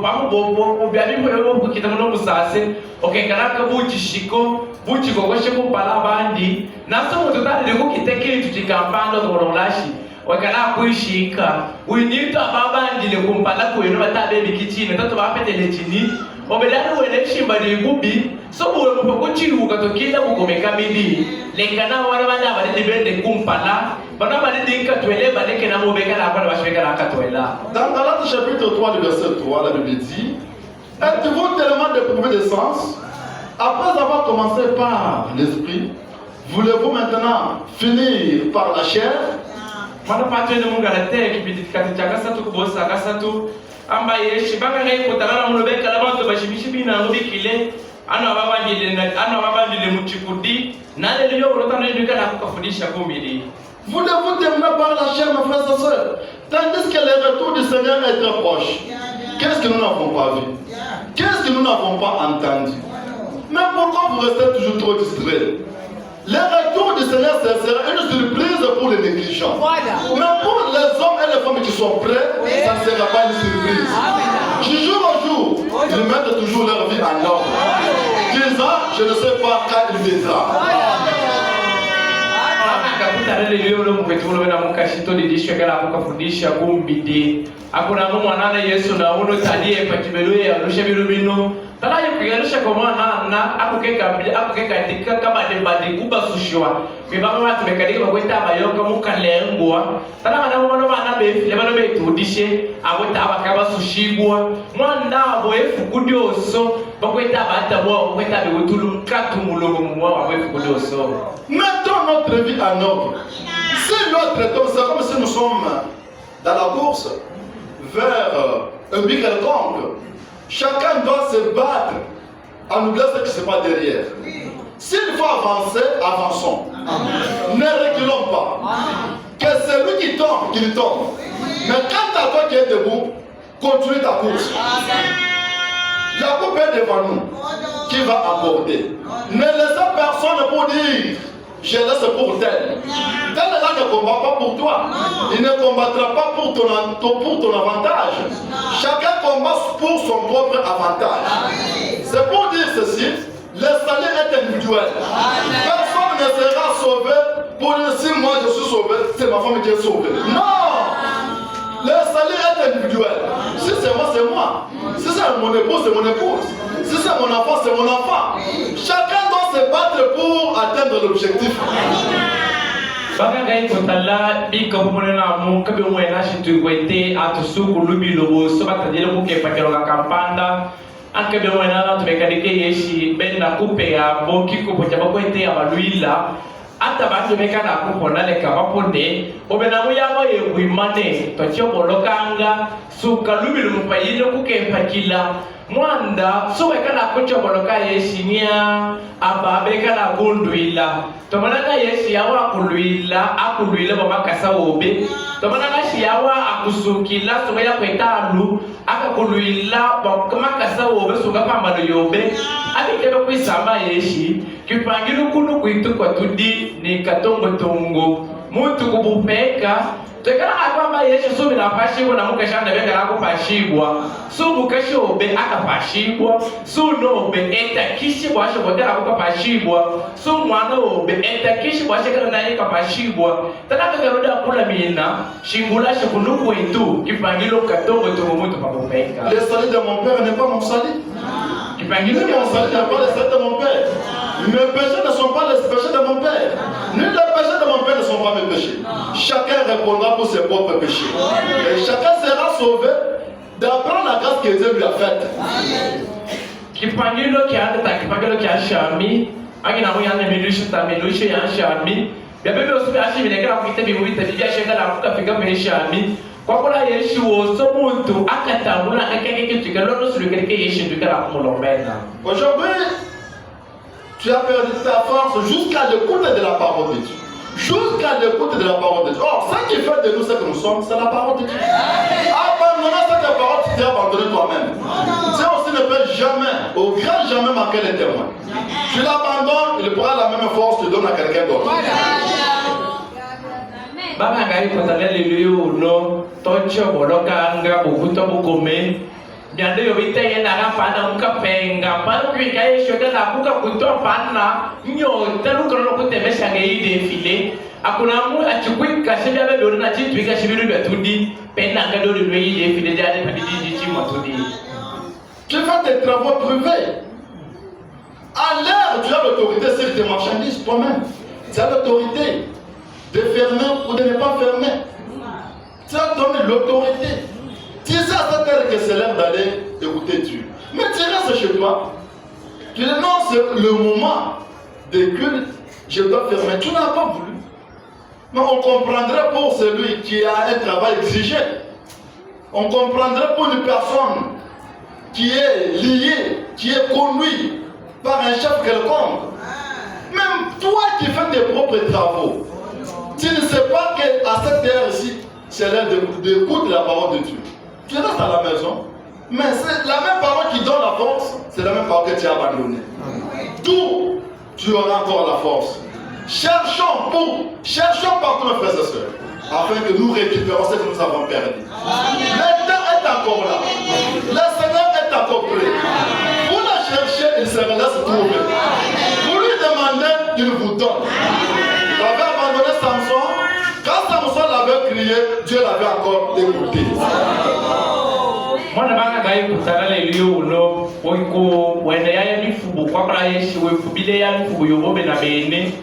pamu obyabi ko kukita no musase okekala ka buchishiko buchiko kweshe kumpala bandi naso mutotale kukitekeli tutikampando tololashi wakala kuishika uinita babandile kumpala kwenu batabe bikitini tato bapetele chini obelani wele shimba ligubi so buwe mupakuchiruka tokila kukomeka bidi lekana wana bana bali bende kumpala bana bali dinka twele baleke na mobeka la bana bashweka la katwela. Dans Galates chapitre 3 le verset 3 la Bible dit: êtes-vous tellement dépourvus de sens? Après avoir commencé par l'esprit, voulez-vous maintenant finir par la chair? Mana patwe mungu alate kipindi kati tu kubosa kasatu amba yeshi banga ngai kutana na mulobeka la bantu bashibishi na ngobikile ana babandile muchikudi na lelo urota na eduka na kufundisha kumbili. Voulez-vous terminer par la chair, mes frères et sœurs? Tandis que le retour du Seigneur est très proche. Qu'est-ce que nous n'avons pas vu? Qu'est-ce que nous n'avons pas entendu? Mais pourquoi vous restez toujours trop distraits? Le retour du Seigneur sera une surprise pour les négligents. Voilà. Mais pour les hommes et les femmes qui sont prêts, ça ne sera pas une surprise. Du jour au jour, ils mettent toujours leur vie en ordre. Disant, je ne sais pas quand il viendra. Hakuna mwana Yesu na uno tadie patibelwe ya rusha bilubino tala yokiganisha kwa na akukeka tika kama de kuba sushwa bibaba watu bekalika bakweta abayoka mukalengwa tala bana be bana be tudishe abota abakaba sushibwa mwanda abo efukudioso bakweta batabo bakweta be wutulu katumulogo mwa abo efukudioso. Mettons notre vie en ordre. Si notre temps, c'est comme si nous sommes dans la course vers un but quelconque. Chacun doit se battre en oubliant ce qui se passe derrière. S'il faut avancer, avançons. Ne reculons pas. Que celui qui tombe, qu'il tombe. Mais quand à toi qui es debout, continue ta course. La coupe est devant nous. Qui va apporter? Ne laissez personne pour dire je laisse pour tel. Tel là ne combat pas pour toi. Il ne combattra pas pour ton avantage. Chacun combat pour son propre avantage. C'est pour dire ceci, le salut est individuel. Personne ne sera sauvé pour dire si moi je suis sauvé, c'est ma femme qui est sauvée. Non! Le salut est individuel. Si c'est moi, c'est moi. Si c'est mon épouse, c'est mon épouse. Si c'est mon enfant, c'est mon enfant. Chacun doit se battre pour atteindre l'objectif. Bagai kotala bi kabumonena mu kabi umwena shitu kwete atusuku lubi lobo sobata dile muke pakero ka kampanda anke bi umwena na tumekadike yeshi benda kupe ya boki ko pocha bakwete ya baluila ata bantu mekana kupona le kabaponde obena muyamo ye kuimane tocho bolokanga suka lubi lupa yile kuke pakila mwanda suwekana kucho boloka yeshinia ababekana kunduila tomanaka yeshi yawa akulwila bamakasa obe tomanaka shi yawa akusukila suya kwetalu akakulwila bamakasa obe suga pambano yobe abikebe kwisamba yeshi kipangilu kunu kwitu kwa tudi ni katongo tongo mutu kubupeka tekana akwamba yeshi subi na pashibwa na mukashanda beka na kupashibwa subu kashobe akapashibwa sunobe etakishibwa ashobotera kupashibwa sumwana obe etakishibwa ashekana naye kapashibwa tanaka garuda kula mina shingula shikunuku etu kipangilo katongo tongo mutu pakupeka. Le salut de mon père n'est pas mon salut. Kipangilo mon salut n'est pas le salut de mon père. Mes péchés ne sont pas les péchés de mon père. Ni les péchés de mon père ne sont pas mes péchés. Chacun répondra pour ses propres péchés. Et chacun sera sauvé d'après la grâce que Dieu lui a faite. Kipangilo kia shami, agina mo yana melusho ya shami. Bebe osubi ashi binekera kwite bimubita bibya shekala akuka fika me shami. Kwakola yeshi woso muntu akatamula akakeke tukalo no sulukeke yeshi tukala kumulomena. Aujourd'hui, tu as perdu ta force jusqu'à l'écoute de la parole de Dieu. Jusqu'à l'écoute de la parole de Dieu. Or, ce qui fait de nous ce que nous sommes, c'est la parole de Dieu. Abandonner cette parole, tu t'es abandonné toi-même. Dieu aussi ne peut jamais, au grand jamais manquer les témoins. Tu l'abandonnes, il pourra la même force, tu donnes à quelqu'un d'autre. Baba ngai kotalele liyo no tocho boloka anga bukuto bukome nyande yo bite na rapana mukapenga pano kwika yesho tena kuka kutoa pana nyo telu krono kutemesha ngei defile akuna mu achikwika shibya bebe na chitwika shibiru betudi pena ngado lwe defile jade padiji chimo tudi. Tu fais tes travaux privés. À l'air, tu as l'autorité sur tes marchandises toi-même. Tu as l'autorité de fermer ou de ne pas fermer. Tu as donné l'autorité. Tu sais à cette heure que c'est l'heure d'aller écouter Dieu. Mais tu restes chez toi. Tu dis non, c'est le moment de culte, je dois fermer. Tu n'as pas voulu. Mais on comprendrait pour celui qui a un travail exigé. On comprendrait pour une personne qui est liée, qui est conduite par un chef quelconque. Même toi qui fais tes propres travaux, tu ne sais pas qu'à cette heure-ci, c'est l'heure d'écouter la parole de Dieu. Tu restes à la maison, mais c'est la même parole qui donne la force, c'est la même parole que tu as abandonnée. D'où tu auras encore la force. Cherchons partout mes frères et sœurs, afin que nous récupérons ce que nous avons perdu. Le temps est encore là. Le Seigneur est encore prêt. Vous la cherchez, il se laisse trouver. Vous lui demandez, il vous donne. Il avait abandonné Samson. Quand Samson l'avait crié, Dieu l'avait encore écouté. Mwana banga gai kutala le liyo uno oiko wende ya mifubu kwa kala yeshi wefubile ya mifubu yobobe na bene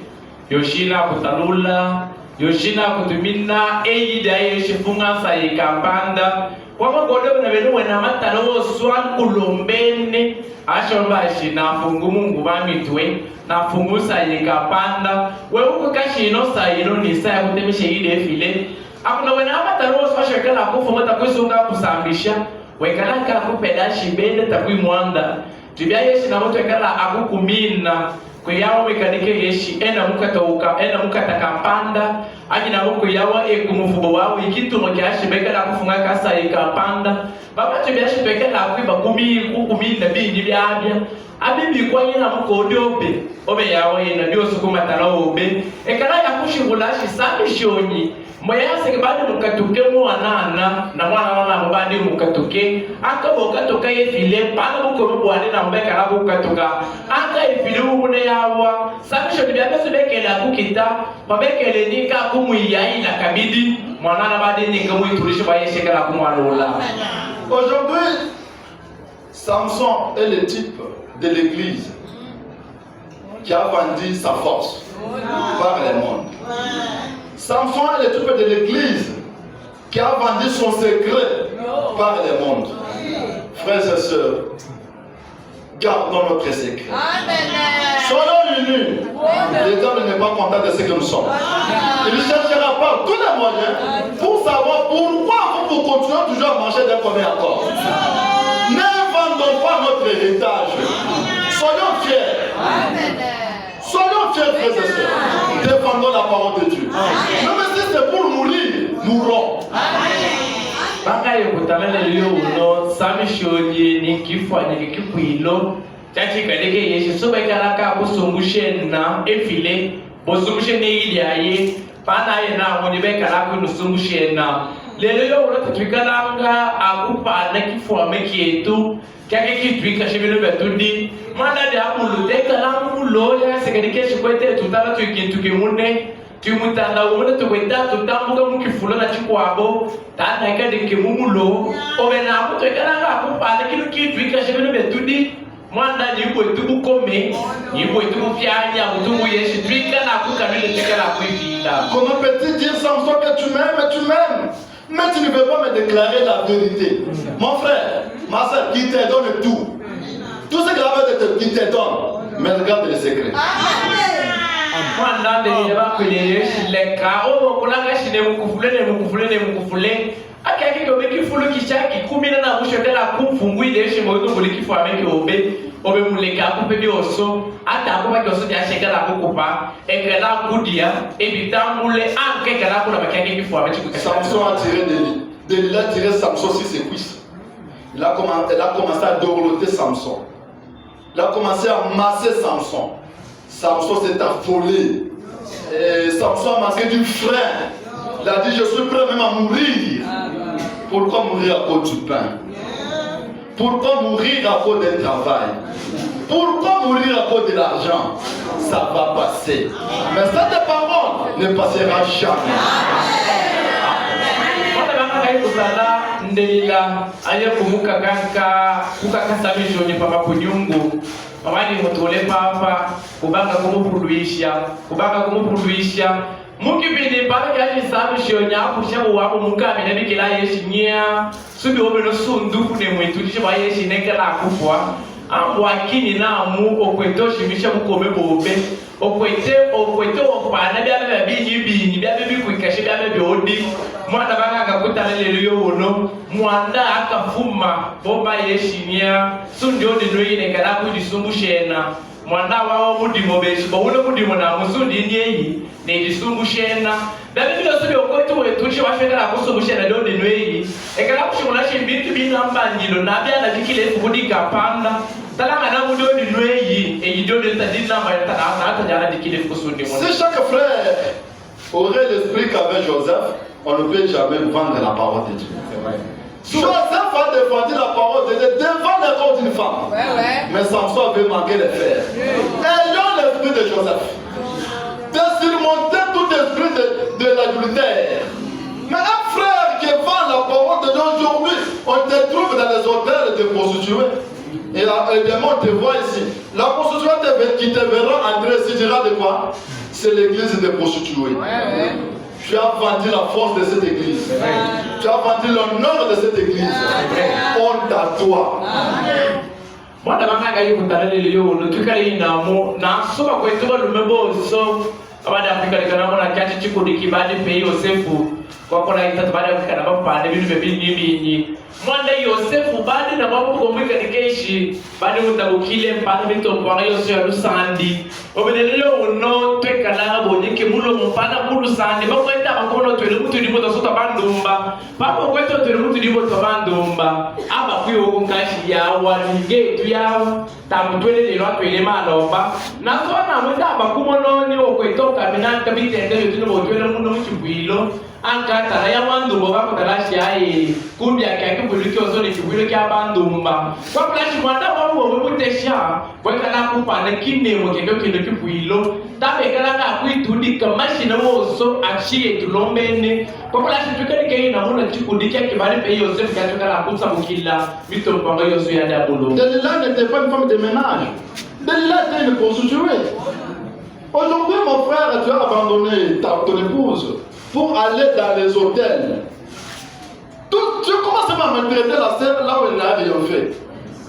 yoshina kutalula yoshina kutumina eyida yeshi funga sa yikambanda kwa magodo na bene wena matalo swan kulombene ashomba shina fungu mungu bamitwe na fungu sa yikapanda we uko kashino sa yino ni sa kutemisha ide file akuna wena matalo swa shekala kufunga takusunga kusambisha wekala ka kupeda shibende takui mwanda tibia yeshi na moto wekala akukumina kuyawa wekanike yeshi ena mukatakapanda aji na muko yawa ekumufubo wawo ikitumo kyashi bekala kufunga kasa ekapanda baba tibia shi bekala kuiba kumina bingi byabya abibi kwa yina mukodope obe yawa yina byoso kumatala obe ekala yakushingula shi sami shonyi moya se bade mukatuke mwana na mwana mbade mukatuke aka bokatoka yefile pana muko bwane na mbeka la bokatoka aka yefile ubune yawa sabisho biabe sebekela kukita babekele nika kumuya ila kabidi mwana na bade nika muitulisho bayeshekela kumwalola. Aujourd'hui, Samson est le type de l'église qui a vendu sa force par le monde. Samson est le type de l'église qui a vendu son secret par le monde. Frères et sœurs, gardons notre secret. Soyons unis. Le diable n'est pas content de ce que nous sommes. Il cherchera par tous les moyens pour savoir pourquoi vous continuez toujours à manger d'un premier accord. Ne vendons pas notre héritage. Soyons fiers. Soyons fiers, frères et sœurs. Défendons la parole de Dieu. Même si c'est pour mourir, mourons. Baka yokutana leo uno sami shonye ni kifwa ni kikwilo chachi kadeke yeshi soba kalaka kusumbushe na efile bosumbushe ne iliaye pana ye na moni be kalaka nusumbushe na lelo yo uno tukikalanga akupa na kifwa mekietu kake kitwika shibino betundi manda de amulu tekalangu loya sekadeke shikwete tutala tukintuke munne tumutanda umune tukwenda tutambuka mukifula na chikwabo tanda ikade kemumulo obena amuto ikalanga akupana kinu kitwika shibino betudi mwanda nyibwe tubukome nyibwe tubufyanya mutungu yeshi twika na kukanile twika na kuifila. Comment peux-tu dire Samson que tu m'aimes, mais tu ne veux pas me déclarer la vérité? Mon frère, ma soeur, qui te donne tout ce qu'il avait qui te donne, mais regarde les secrets. Mwanda de yabakwele leka obo kulanga shine mukufule akaki kobeki fulu kishaki kumina na mushotela kumfungwile shi moyo mulikifu ameke obe muleka akupebi oso ata akuba kyoso ya shekala akukupa ekela kudia ebitambule ankekala kuna bakaki kifu ameke kukasa. Samson a tiré Delilah a tiré Samson sur ses cuisses. Elle a commencé à dorloter Samson. Il a commencé à masser Samson. Samson s'est affolé. Samson a marqué du frein. Il a dit, je suis prêt même à mourir. Pourquoi mourir à cause du pain? Pourquoi mourir à cause d'un travail? Pourquoi mourir à cause de l'argent? Ça va passer. Mais cette parole ne passera jamais. Ndelila aye kumuka kanka kukakasa mishoni papa kunyungu pamani mutole papa kubanga kumupuluisha mukipindi pala yaji sabi shonya kushabu wako mukabe nabikila yeshinya subi obeno sunduku ne mwetu dishiba yeshi nekala akufwa amwakini na mu okwetoshi misha mukome bobe okwete okwana byabe bijibini byabe bikwikashe byabe byodi mwana banga akakutana lelo yono mwanda akafuma bomba yeshinya sundio ndinoyine kala kudisumbushena mwanda wawo mudimo beshi bawulo mudimo na musundi nyeyi ne disumbushena byabe byosubyo okwetu wetushi washekala kusumbushena ndo ndinoyi ekala kushimula shimbintu binambangilo nabyana bikile kudika panda. Si chaque frère aurait l'esprit qu'avait Joseph, on ne peut jamais vendre la parole de Dieu. Joseph a défendu la parole de Dieu devant le corps d'une femme. Mais Samson avait manqué les fers. Ayons l'esprit de Joseph. De surmonter tout esprit de l'adultère. Mais un frère qui vend la parole de Dieu aujourd'hui, on te trouve dans les hôtels de prostituées. Et le démon te voit ici. La prostituée qui te verra entrer, tu diras de quoi? C'est l'église des prostituées. Tu as vendu la force de cette église. Tu as vendu l'honneur de cette église. Honte à toi. Moi, je suis en train de dire que je suis en train de dire que kwa kola itatu baada ya kukana bapande bintu bibinyi mwanda Yosefu bade na babu komwika nikeshi bade mutabukile mpana bintu kwa Yosefu ya lusandi obenelelo uno twekala bonike mulo mpana mulu sandi bakwenda bakono twele mutu ndimo tasota bandumba babo kweta twele mutu ndimo tabandumba aba kuyo kunkashi ya walige tu ya tamutwele lelo atwele malomba na sona mwenda bakumono ni okwetoka minanta bitende bitino botwele muno muchibwilo ankata ya mandumba bakotalashi ai kumbya kya kibuliki ozone kibwilo kya bandumba kwa plashi mwanda babu mutesha kwekala kupana kinemo kendo kibwilo tabekala ka kwitundika mashina woso achiye tulombene kwa plashi tukali kei na muna chikundika kibali pe Yosefu katokala kusa mukila mitombo Yosefu ya dabulo. Delilah n'était pas une femme de ménage. Delilah était une prostituée. Aujourd'hui, mon frère, tu as abandonné ton épouse pour aller dans les hôtels. Tu commences à maltraiter la sœur là où elle n'a rien fait.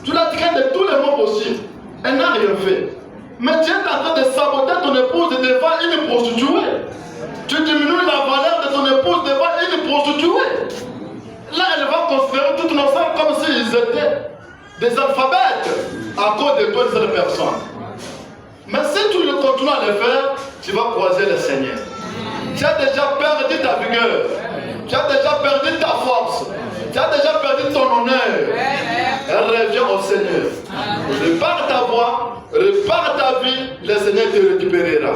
Tu la traites de tous les mots possibles. Elle n'a rien fait. Mais tu es en train de saboter ton épouse devant une prostituée. Tu diminues la valeur de ton épouse devant une prostituée. Là, elle va considérer toutes nos femmes comme s'ils étaient des alphabètes à cause de toi et de cette personne. Mais si tu continues à le faire, tu vas croiser le Seigneur. Tu as déjà perdu ta vigueur. Tu as déjà perdu ta force. Tu as déjà perdu ton honneur. Reviens au Seigneur. Répare ta voix, répare ta vie, le Seigneur te récupérera.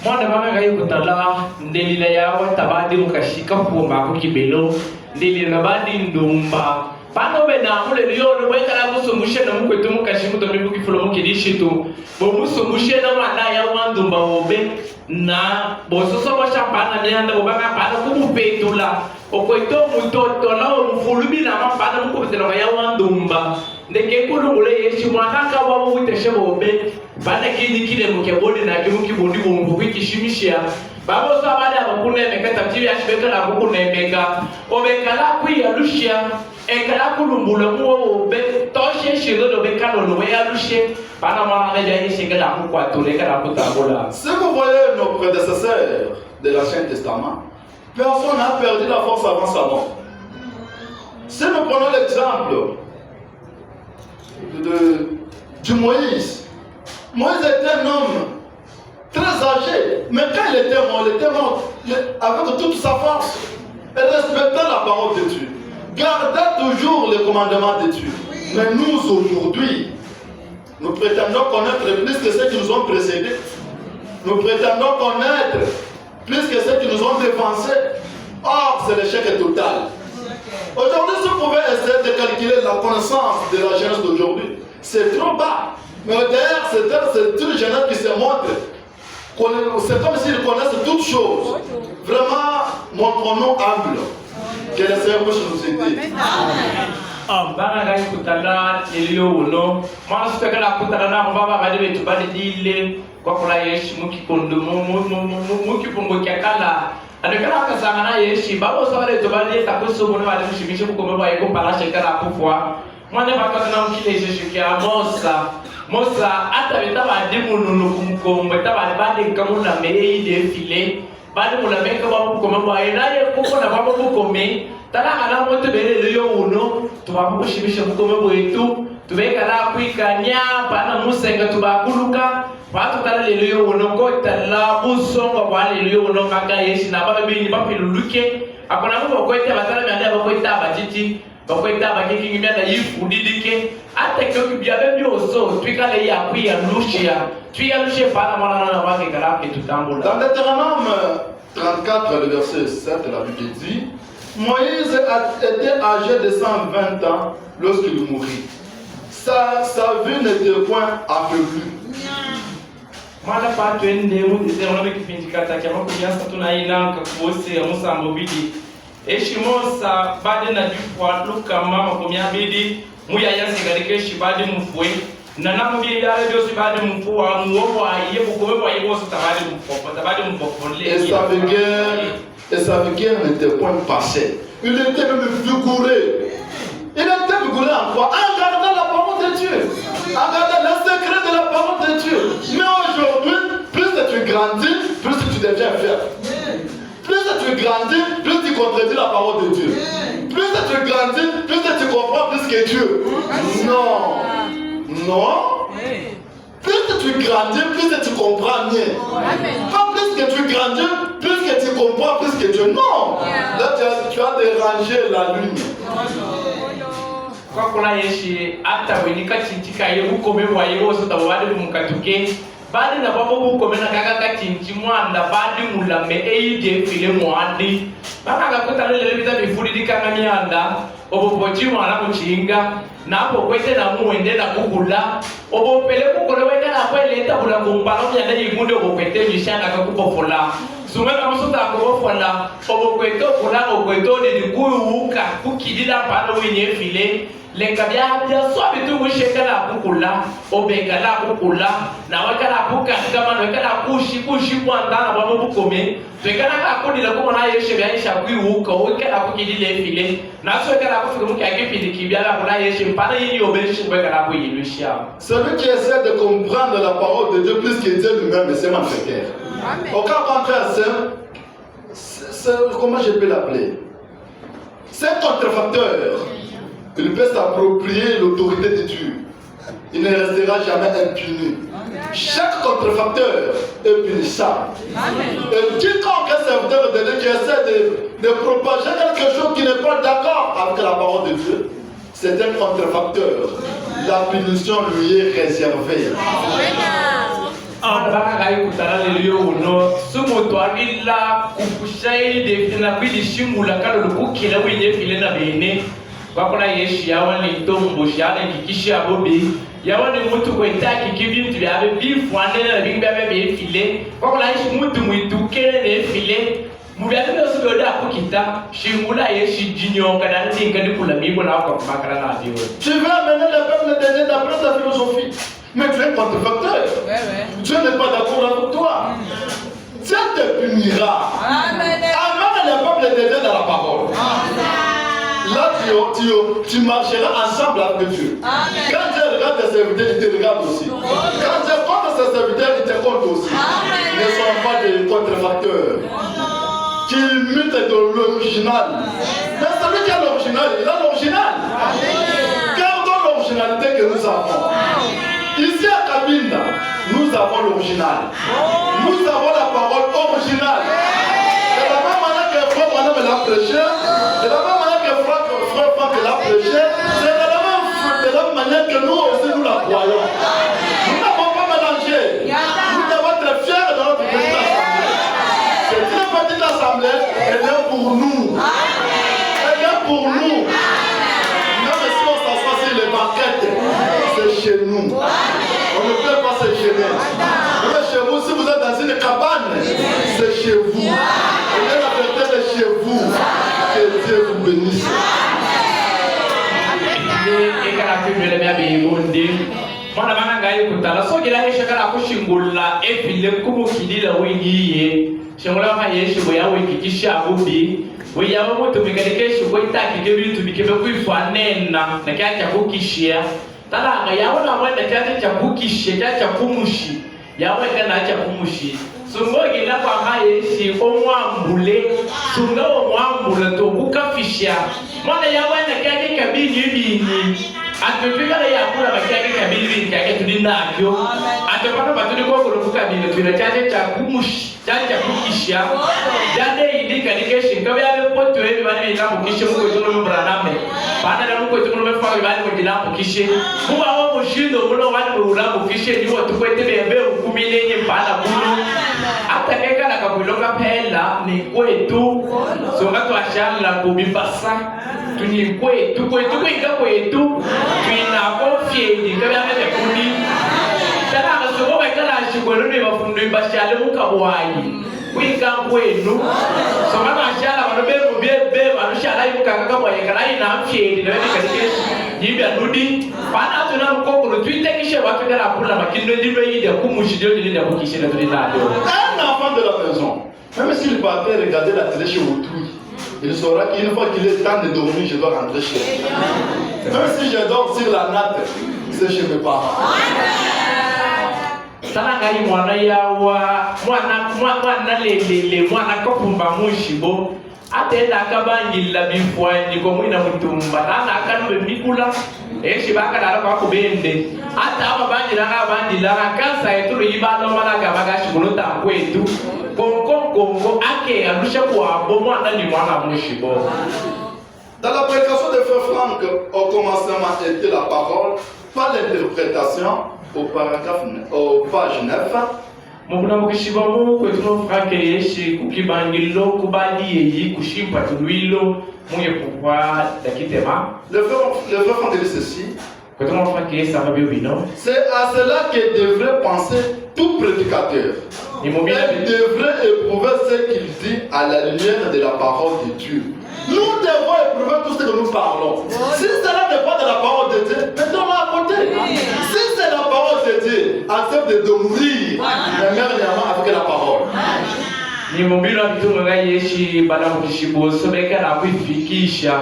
Mwana mama ngai kutala ndelila yawa tabadi mukashika pumba kukibelo ndelila badi ndumba pano bena mule liyo wekala musumushe na mukwetu mukashimu to mibuki fulo mukidishitu bo musumushe na mwana ya wandumba obe na bososo bo champana nyanda bo baka pana kumupetula okweto mutoto na mfulubi na mapana mukubitela ya wandumba ndeke kulungule yeshi mwana ka wa muteshe bobe bana kidi kile mukebodi na kimukibodi bo mukikishimishia babo so abada abakunemeka tabtibi ashibeka la kukunemeka obekala kwiyalushia ekala kulumbula muwo be toshe shiro do bekalo no yalushe bana mwana na jaye shingala kukwatule kala kutabola. Si vous voyez nos prédécesseurs de l'Ancien Testament, personne n'a perdu la force avant sa mort. Si nous prenons l'exemple de Moïse, Moïse était un homme très âgé, mais quand il était mort avec toute sa force, et respectant la parole de Dieu, gardant toujours les commandements de Dieu. Mais nous aujourd'hui, nous prétendons connaître plus que ceux qui nous ont précédés. Nous prétendons connaître plus que ceux qui nous ont dévancés. Or, c'est l'échec total. Aujourd'hui, si vous pouvez essayer de calculer la connaissance de la jeunesse d'aujourd'hui, c'est trop bas. Mais d'ailleurs, c'est une jeunesse qui se montre. C'est comme s'ils connaissent toutes choses. Vraiment, montrons-nous humbles. Que le Seigneur puisse nous aider. Bana gai kutala ilio uno mwana sitaka la kutala na mbaba bade betu bade dile kwa kula yeshi mukikondo mukipongo kyakala adekala kasangana yeshi babo sawale to bade takuso bono bade mushimishe kukomba ba yeko palashe kala kufwa mwana bakatana mukile yeshi kya Mosa ata beta bade mununu kumkomba tabade bade kamuna mei defile bade mula meka ba kukomba ba inaye kuko na babo kukome tala kana moto bele liyo uno tubakushimisha kukome bwetu tubekala kwikanya pana musenga tubakuluka watu tala liyo uno ko tala busonga kwa liyo uno kaka yeshi na baba bini bapiluluke akona ngo kwete batala myanda bakweta batiti bakweta bakiki myanda yifudidike ate kyo kibyabe byoso twikale ya kwiya lushia twiyalushe pana mwana na bake kala ke tutambula. Dans Deutéronome 34 le verset 7 la Bible dit Moïse était âgé de 120 ans lorsqu'il mourit. Sa vue n'était point affaiblie. Mala patu ende mu Deuteronome kipindi kata kama kujansa tunaina kakose Musa mbobidi. Eshimosa bade na jufwa luka mama komya bidi muya yansi galike shibade mufwe na nambi yale byo sibade mufwa muwo aye bukome bwa yebo tabade mufwa tabade mufwa le. Et sa vigueur n'était point passée. Il était même vigoureux. Il était vigoureux en quoi? En gardant la parole de Dieu. En gardant le secret de la parole de Dieu. Mais aujourd'hui, plus tu grandis, plus tu deviens faible. Plus tu grandis, plus tu contredis la parole de Dieu. Plus tu grandis, plus tu comprends plus que Dieu. Non. Non. Plus tu grandis, plus tu comprends mieux. Pas plus que tu grandis, plus que tu comprends plus que Dieu. Non. Là, tu as dérangé la lune. Kwa kula yeshi hata wenika chinchika ye ukome wa yewo sota wale mukatuke badi na babo bukomena kaka ka chinchi mwanda badi mulame eide file mwandi baka kakuta lele biza bifuri dikanga myanda obobochi mwana kuchinga napo kwete na muende na kukula obopele kukole weka na kwele tabula kumbalo myanda yigunde obokwete mishanga kakupofola sumeka musuta kupofola obokweto kula okweto de dikuuka kukidila pano wenye file lenga bya swabi tu wishekala kukula obengala kukula na wakala kuka kama wakala kushi kwandana babo bukome twekana ka kodila ko na yeshe bya isha kwiuka wakala kukidile file na swekala kufika muke akipindi kibyala kula yeshe mpana yini obeshi kwekala kuyilisha. Celui qui essaie de comprendre la parole de Dieu plus que Dieu lui-même, c'est menteur. Au cas contraire, c'est comment je peux l'appeler? C'est un contrefacteur. Il peut s'approprier l'autorité de Dieu. Il ne restera jamais impuni. Chaque contrefacteur est punissable. Et quiconque est serviteur de Dieu qui essaie de propager quelque chose qui n'est pas d'accord avec la parole de Dieu, c'est un contrefacteur. La punition lui est réservée. Abaragai kutara lelio uno sumoto agila kupushai defina kwidi shimula kalo lukukila wenye file na bene wakola yeshi yawani tombo shale kikishi abobi yawani mutu kwetaki kibintu byabe bifwane na bingba bebe file wakola yeshi mutu mwitukele ne file mubyabe byoso byoda kukita shimula yeshi jinyonga na ndinga ndikula migo na wakakumakala na diwe. Tu veux amener le peuple de Dieu d'après ta philosophie, mais tu es contrefacteur. Dieu n'est pas d'accord avec toi. Dieu te punira. Amène le peuple de Dieu dans la parole. Là, tu marcheras ensemble avec Dieu. Quand Dieu regarde tes serviteurs, il te regarde aussi. Quand Dieu compte ses serviteurs, il te compte aussi. Ils ne sont pas des contrefacteurs. Qui imitent de l'original. Mais celui qui a l'original, il a l'original. Gardons l'originalité que nous avons. Ici à Kabinda, nous avons l'original. Nous avons la parole originale. De la même manière que Frère Madame l'a prêché, de la même manière que Frère Franck l'a prêché, c'est de la même manière que nous aussi nous la croyons. Nous n'avons pas mélangé. Nous devons être fiers de notre petite assemblée. C'est une petite assemblée, elle est pour nous. Elle est pour nous. Même si on s'assoit sur les banquettes, c'est chez nous. On ne peut pas se gêner. Même chez vous, si vous êtes dans une cabane, c'est chez vous. Et la vérité est chez vous. Que Dieu vous bénisse. Mwana bana ngai kutala so gila hesha kala kushingula efile kumukidila wenyiye shingula ha yeshi boya wekikisha abubi weya moto megaleke shi boitaki ke bintu bikebe kuifanena na kyacha kukishia tala nga yawona mwenda kyacha kukishia kyacha kumushi yawe kana kyacha kumushi sungo gila kwa ha yeshi omwambule sunga omwambule to kukafisha mwana yawe na kyacha kabini bini atupika le yakula bakiake kabili kake tudinakyo atopana batuli ko kuruka bino twira chache cha kumushi chacha kukisha jade idika dikeshin kabe abe poto ebi bani ila kukisha muko tolo mbraname bana da muko tolo mefa bani ko dila kukishe kuba wa mushindo muno wani ula kukishe ni watu kwete bebe ukumile nye bana kuno atakeka na kabuloka pela ni kwetu so ngatu ashala kubibasa tuni kwetu kwinga kwetu twina konfieni kabe amete kuni tala ngasobo bakala shigwelo ne bafundu bashale mukabwayi kwinga kwenu so mama ashala banobe mubebe banushala yukanga kabwayi kala ina mfieni na bebe kalikeshi yibya nudi bana tuna mukokuru twitekishe watu kala kula makindo ndibe yide kumushide ndinde kukishe na tuli nado. Un enfant de la maison, même s'il partait regarder la télé chez autrui, il saura qu'une fois qu'il est temps de dormir, je dois rentrer chez lui. Même si je dors sur la natte, c'est chez mes parents. Mwana yawa mwana lelele mwana kopumba mushibo atenda akabangila bifwani komwina mutumba nana akanube mikula eshibaka dala kwa kubende ata ababangila ngabandila kansa yetu ibalo malaka bagashikulo takwetu kongo ake alusha kwa bomwana ni mwana mushibo. Dans la prédication de Frère Franck, au commencement était la parole, pas l'interprétation, au page 9. Mukuna mukishibamu kwetuno Franck yeshi kukibangilo kubali yeyi kushimpa tulwilo muye kukwa dakitema. Le frère Franck dit ceci. Kwetuno Franck yeshi samabio bino. C'est à cela que devrait penser tout prédicateur. Il devrait éprouver ce qu'il dit à la lumière de la parole de Dieu. Nous devons éprouver tout ce que nous parlons. Si cela n'est pas de la parole de Dieu, mettons-le à côté. Si c'est la parole de Dieu, accepte de mourir, mais dernièrement avec la parole. Ni mobile akitunga yeshi bala mukishibo sobeka na kuifikisha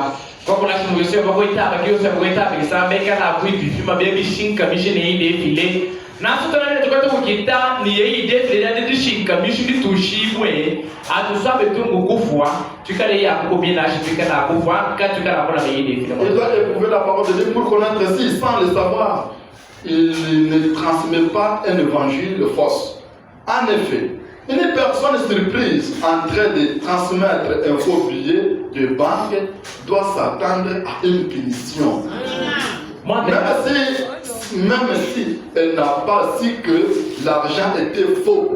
kwa kuna shungusio kwa kuita bakiyo kwa bisa beka na kuifima baby shinka mission ile file na tutana ne tukatu kukita ni yeye defile ya dishinka mission tushibwe atusabe tungu kufwa tukale ya kubina shifika na kufwa ka tukala kuna yeye defile. Il doit éprouver la parole de Dieu pour connaître si sans le savoir il ne transmet pas un évangile fausse. En effet, une personne surprise en train de transmettre un faux billet de banque doit s'attendre à une punition. Même si elle n'a pas su que l'argent était faux.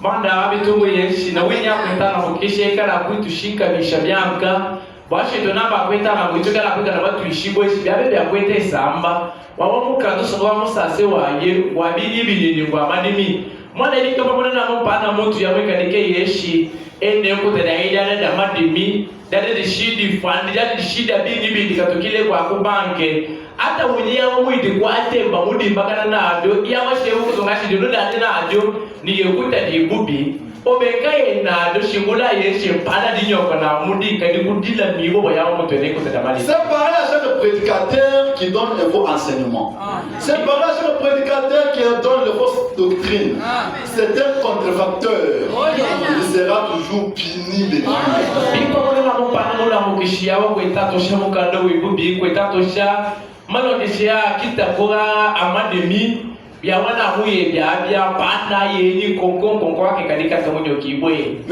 Manda abitungu yeshi na wenya kwenda na kukisheka na kuitushika bishabyanga bashi donamba kwenda na kuituka na kwenda na watu ishibo ishi byabe bya kwenda isamba wawamuka so wa musase waye wabili bilini ngwa manimi mwana ilika pamona na mpana mtu ya mweka dike yeshi ende kutenda ida na madimi dade de shidi fund dade de shida bini bini katokile kwa kubanke hata mwenye mwidi kwa atemba mudi mpaka na ado ya washe huko ngashi ndo dade na ado ni yekuta di bubi obeka ina ado shingula yeshi mpana dinyoko na mudi kadi kudila mibo ya mtu ene kutenda mali. C'est pareil à chaque prédicateur qui donne un faux enseignement. C'est pareil à chaque prédicateur qui donne le fausse doctrine. C'est un contrefacteur. Il sera toujours puni de Dieu. Mes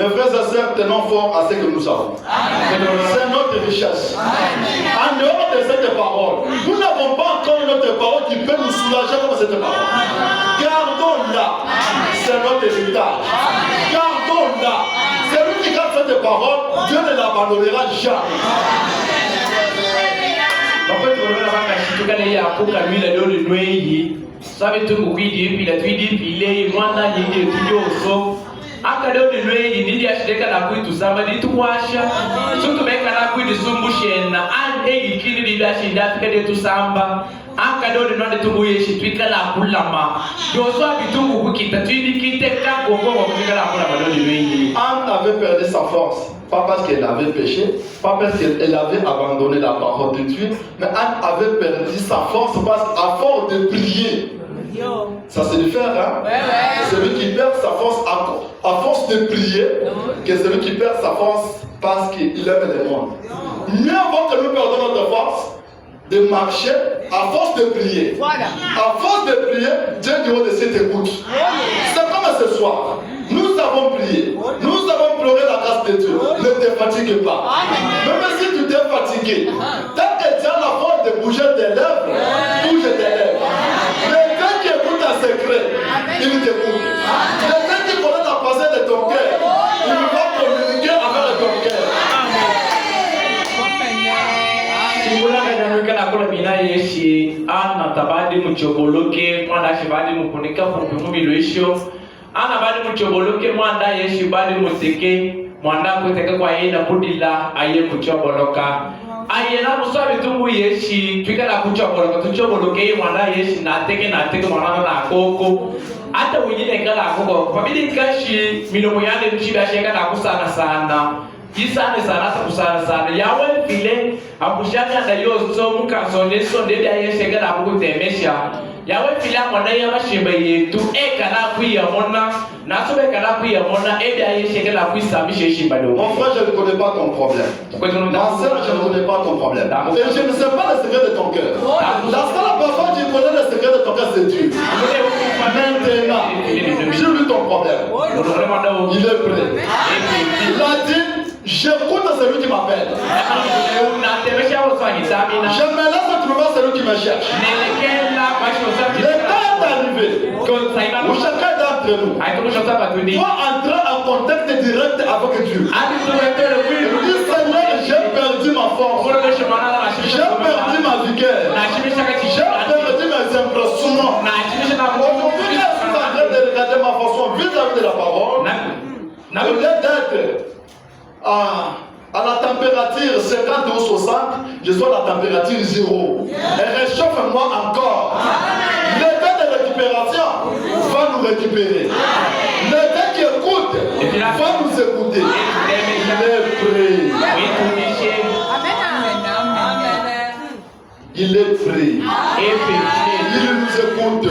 frères et sœurs, tenons fort à ce que nous savons. C'est notre richesse. En dehors de cette parole, nous n'avons pas encore une autre parole qui peut nous soulager comme cette parole. Gardons-la. C'est notre héritage. Gardons-la. Celui qui garde cette parole, Dieu ne l'abandonnera jamais. Sabe tungu kwidi pila twidi pile mwana nyingi tujoso akado de lwe ni dia shideka na kwitu samba dituwasha sutu meka na kwidi sumbushena an egi kini dia shinda tikade tu samba akado de nande tungu yeshi twika la kulama yoso abitungu kukita twidi kite ka kongo wa kufika la kulama de lwe. Anne avait perdu sa force. Pas parce qu'elle avait péché, pas parce qu'elle avait abandonné la parole de Dieu, mais Anne avait perdu sa force parce qu'à force de prier. Ça c'est différent, hein? Celui qui perd sa force à force de prier, que celui qui perd sa force parce qu'il aime le monde. Mieux vaut que nous perdons notre force de marcher à force de prier. À force de prier, Dieu du haut de cette écoute. C'est comme ce soir. Nous avons prié, nous avons pleuré la grâce de Dieu. Ne te fatigue pas. Même si tu t'es fatigué, tant que tu as la force de bouger tes lèvres, bouge tes lèvres. Quelqu'un qui écoute en secret, il t'écoute. Quelqu'un qui connaît la pensée de ton cœur, il va communiquer avec ton cœur. Ana tabadi muchoboloke mwana shibadi mukunika kumbimubiloisho ana badi muchoboloke mwanda yeshi badi muteke mwanda kuteke kwa yena budila aye kuchoboloka aye na musabi tungu yeshi twikala kuchoboloka tuchoboloke mwanda yeshi na teke mwanda na koko hata wengine kala koko pabidi kashi milomo yale mchiba sheka na kusana sana isane sana kusana yawe vile akushanya na yoso mukasonde sonde ya yeshega na kutemesha yawe vile mwana ya mashimba yetu ekana kuya mona Mon frère, je ne connais pas ton problème. Ma soeur, je ne connais pas ton problème. Et je ne sais pas le secret de ton cœur. La seule personne qui connaît le secret de ton cœur, c'est Dieu. Maintenant, j'ai lu ton problème. Il est prêt. Il a dit, j'écoute celui qui m'appelle. Je me laisse trouver celui qui me cherche. Le temps est arrivé où chacun d'entre nous doit entrer en contact direct avec Dieu. Il dit, Seigneur, j'ai perdu ma force. J'ai perdu ma vigueur. J'ai perdu mes impressions. Aujourd'hui, je suis en train de regarder ma façon vis-à-vis de la parole. Au lieu d'être à la température 50 ou 60, je suis à la température 0. Et réchauffe-moi encore. L'état de récupération va nous récupérer. L'état qui écoute va nous écouter. Il est prêt. Il est prêt. Il nous écoute.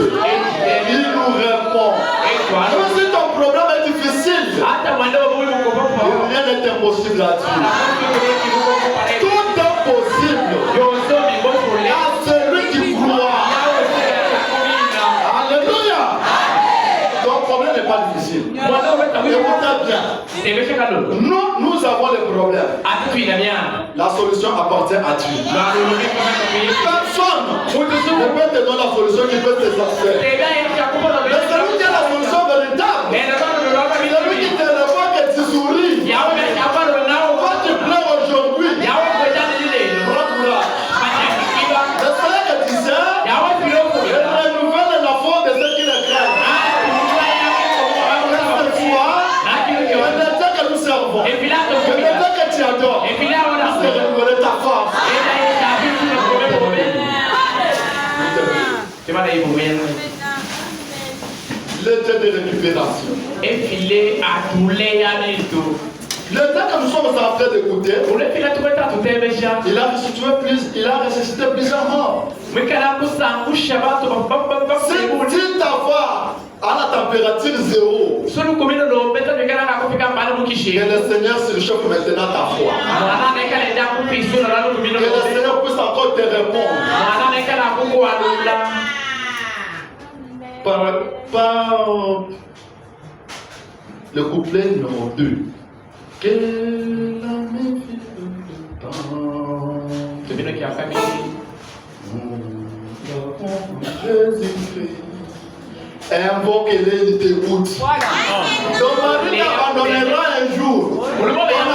Il nous répond. Même si ton problème est difficile, rien n'est impossible à Dieu. Tout est possible à celui qui croit. Alléluia. Ton problème n'est pas difficile. Écoutez bien. Nous avons des problèmes. La solution appartient à Dieu. Personne ne peut te donner la solution qui peut te satisfaire. Mais celui qui a la solution véritable, celui qui te revoit que tu souris, quand tu pleures aujourd'hui, prends courage. Le Seigneur que tu sers, il renouvelle la foi de ceux qui le craignent. Cette foi, le Dieu que nous servons, le Dieu que tu adores, il se renouvelle ta force. Le Dieu de récupération. Le temps que nous sommes en train d'écouter, il a ressuscité plusieurs morts. Si ta voix à la température 0, que le Seigneur se réchauffe maintenant ta foi. Que le Seigneur puisse encore te répondre. Par le couplet numéro 2. Quel ami fidèle de Jésus-Christ. Invoque-les, il t'écoute. Ton mari t'abandonnera un jour. Ton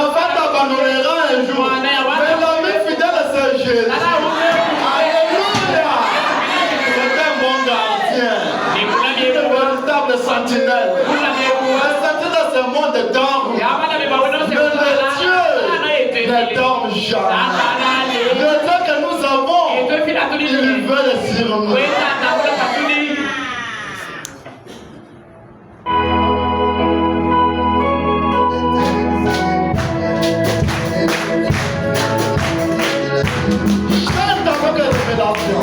enfant t'abandonnera un jour. Mais l'ami fidèle, c'est Jésus. Alléluia. C'est un bon gardien. Une véritable sentinelle. La sentinelle, c'est un monde d'or. Mais le Dieu ne dort jamais. Le Dieu que nous avons, il veut sur nous. Chante avec révélation.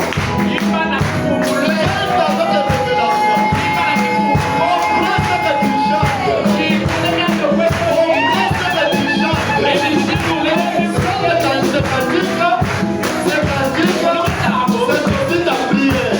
C'est aussi ta prière.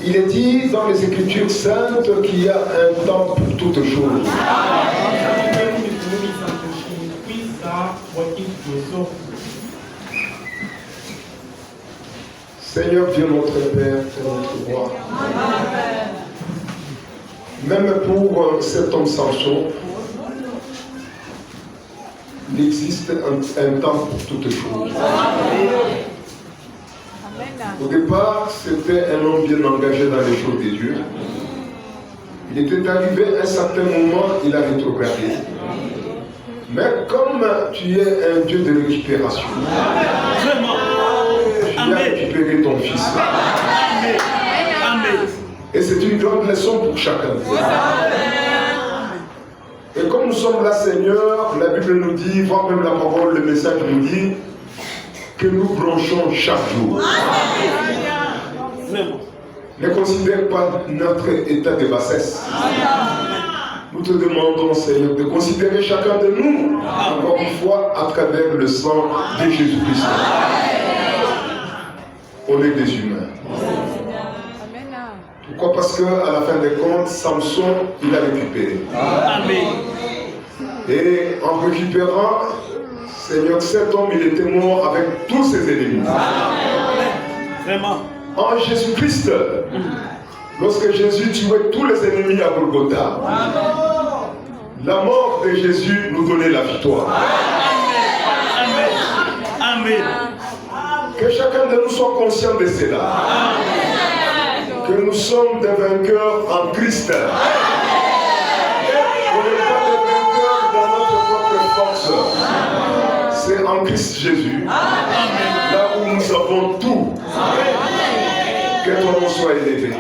Il est dit dans les Écritures saintes qu'il y a un temps pour toutes choses. Seigneur Dieu notre Père et notre Roi, même pour cet homme Samson, il existe un temps pour toutes choses. Au départ, c'était un homme bien engagé dans les choses de Dieu. Il était arrivé à un certain moment, il a rétrogradé. Mais comme tu es un Dieu de récupération, tu as récupéré ton fils. Et c'est une grande leçon pour chacun. Et comme nous sommes là, Seigneur, la Bible nous dit, voire même la parole, le message nous dit, que nous branchons chaque jour. Ne considère pas notre état de bassesse. Nous te demandons, Seigneur, de considérer chacun de nous, encore une fois, à travers le sang de Jésus-Christ. On est des humains. Pourquoi? Parce qu'à la fin des comptes, Samson, il a récupéré. Et en récupérant, Seigneur, cet homme, il était mort avec tous ses ennemis. Vraiment. En Jésus-Christ, lorsque Jésus tuait tous les ennemis à Golgotha, la mort de Jésus nous donnait la victoire. Amen. Que chacun de nous soit conscient de cela. Que nous sommes des vainqueurs en Christ. On n'est pas des vainqueurs dans notre propre force. C'est en Christ Jésus. Là où nous avons tout. Que ton nom soit élevé.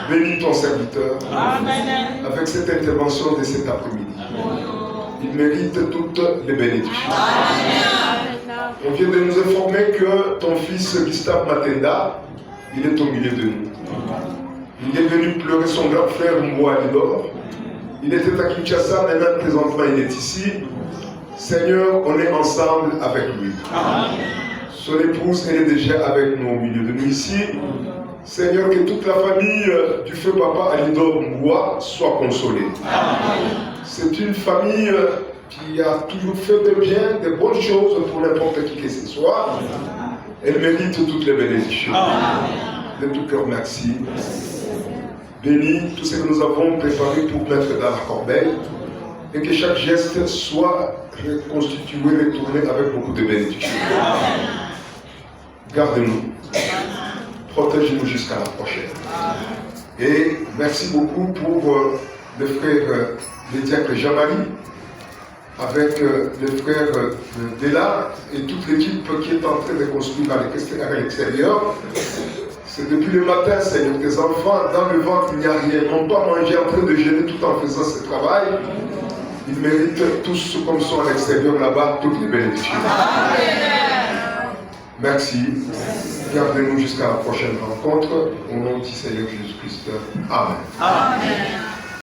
Bénis ton serviteur. Avec cette intervention de cet après-midi. Il mérite toutes les bénédictions. On vient de nous informer que ton fils Gustave Matenda, il est au milieu de nous. Il est venu pleurer son grand frère Mboa Lidor. Il était à Kinshasa, maintenant présentement il est ici. Seigneur, on est ensemble avec lui. Son épouse, elle est déjà avec nous au milieu de nous ici. Seigneur, que toute la famille du feu papa Alidor Mboa soit consolée. C'est une famille qui a toujours fait de bien, de bonnes choses pour n'importe qui que ce soit. Elle mérite toutes les bénédictions. De tout cœur, merci. Bénis tout ce que nous avons préparé pour mettre dans la corbeille et que chaque geste soit reconstitué, retourné avec beaucoup de bénédictions. Garde-nous. Protège-nous jusqu'à la prochaine. Et merci beaucoup pour le frère, le diacre Jean-Marie, avec le frère Della et toute l'équipe qui est en train de construire à l'extérieur. C'est depuis le matin, Seigneur, tes enfants, dans le ventre, il n'y a rien. Ils n'ont pas mangé, en train de gêner tout en faisant ce travail. Ils méritent tous, comme ils sont à l'extérieur là-bas, toutes les bénédictions. Merci. Gardez-nous jusqu'à la prochaine rencontre. Au nom du Seigneur Jésus-Christ. Amen.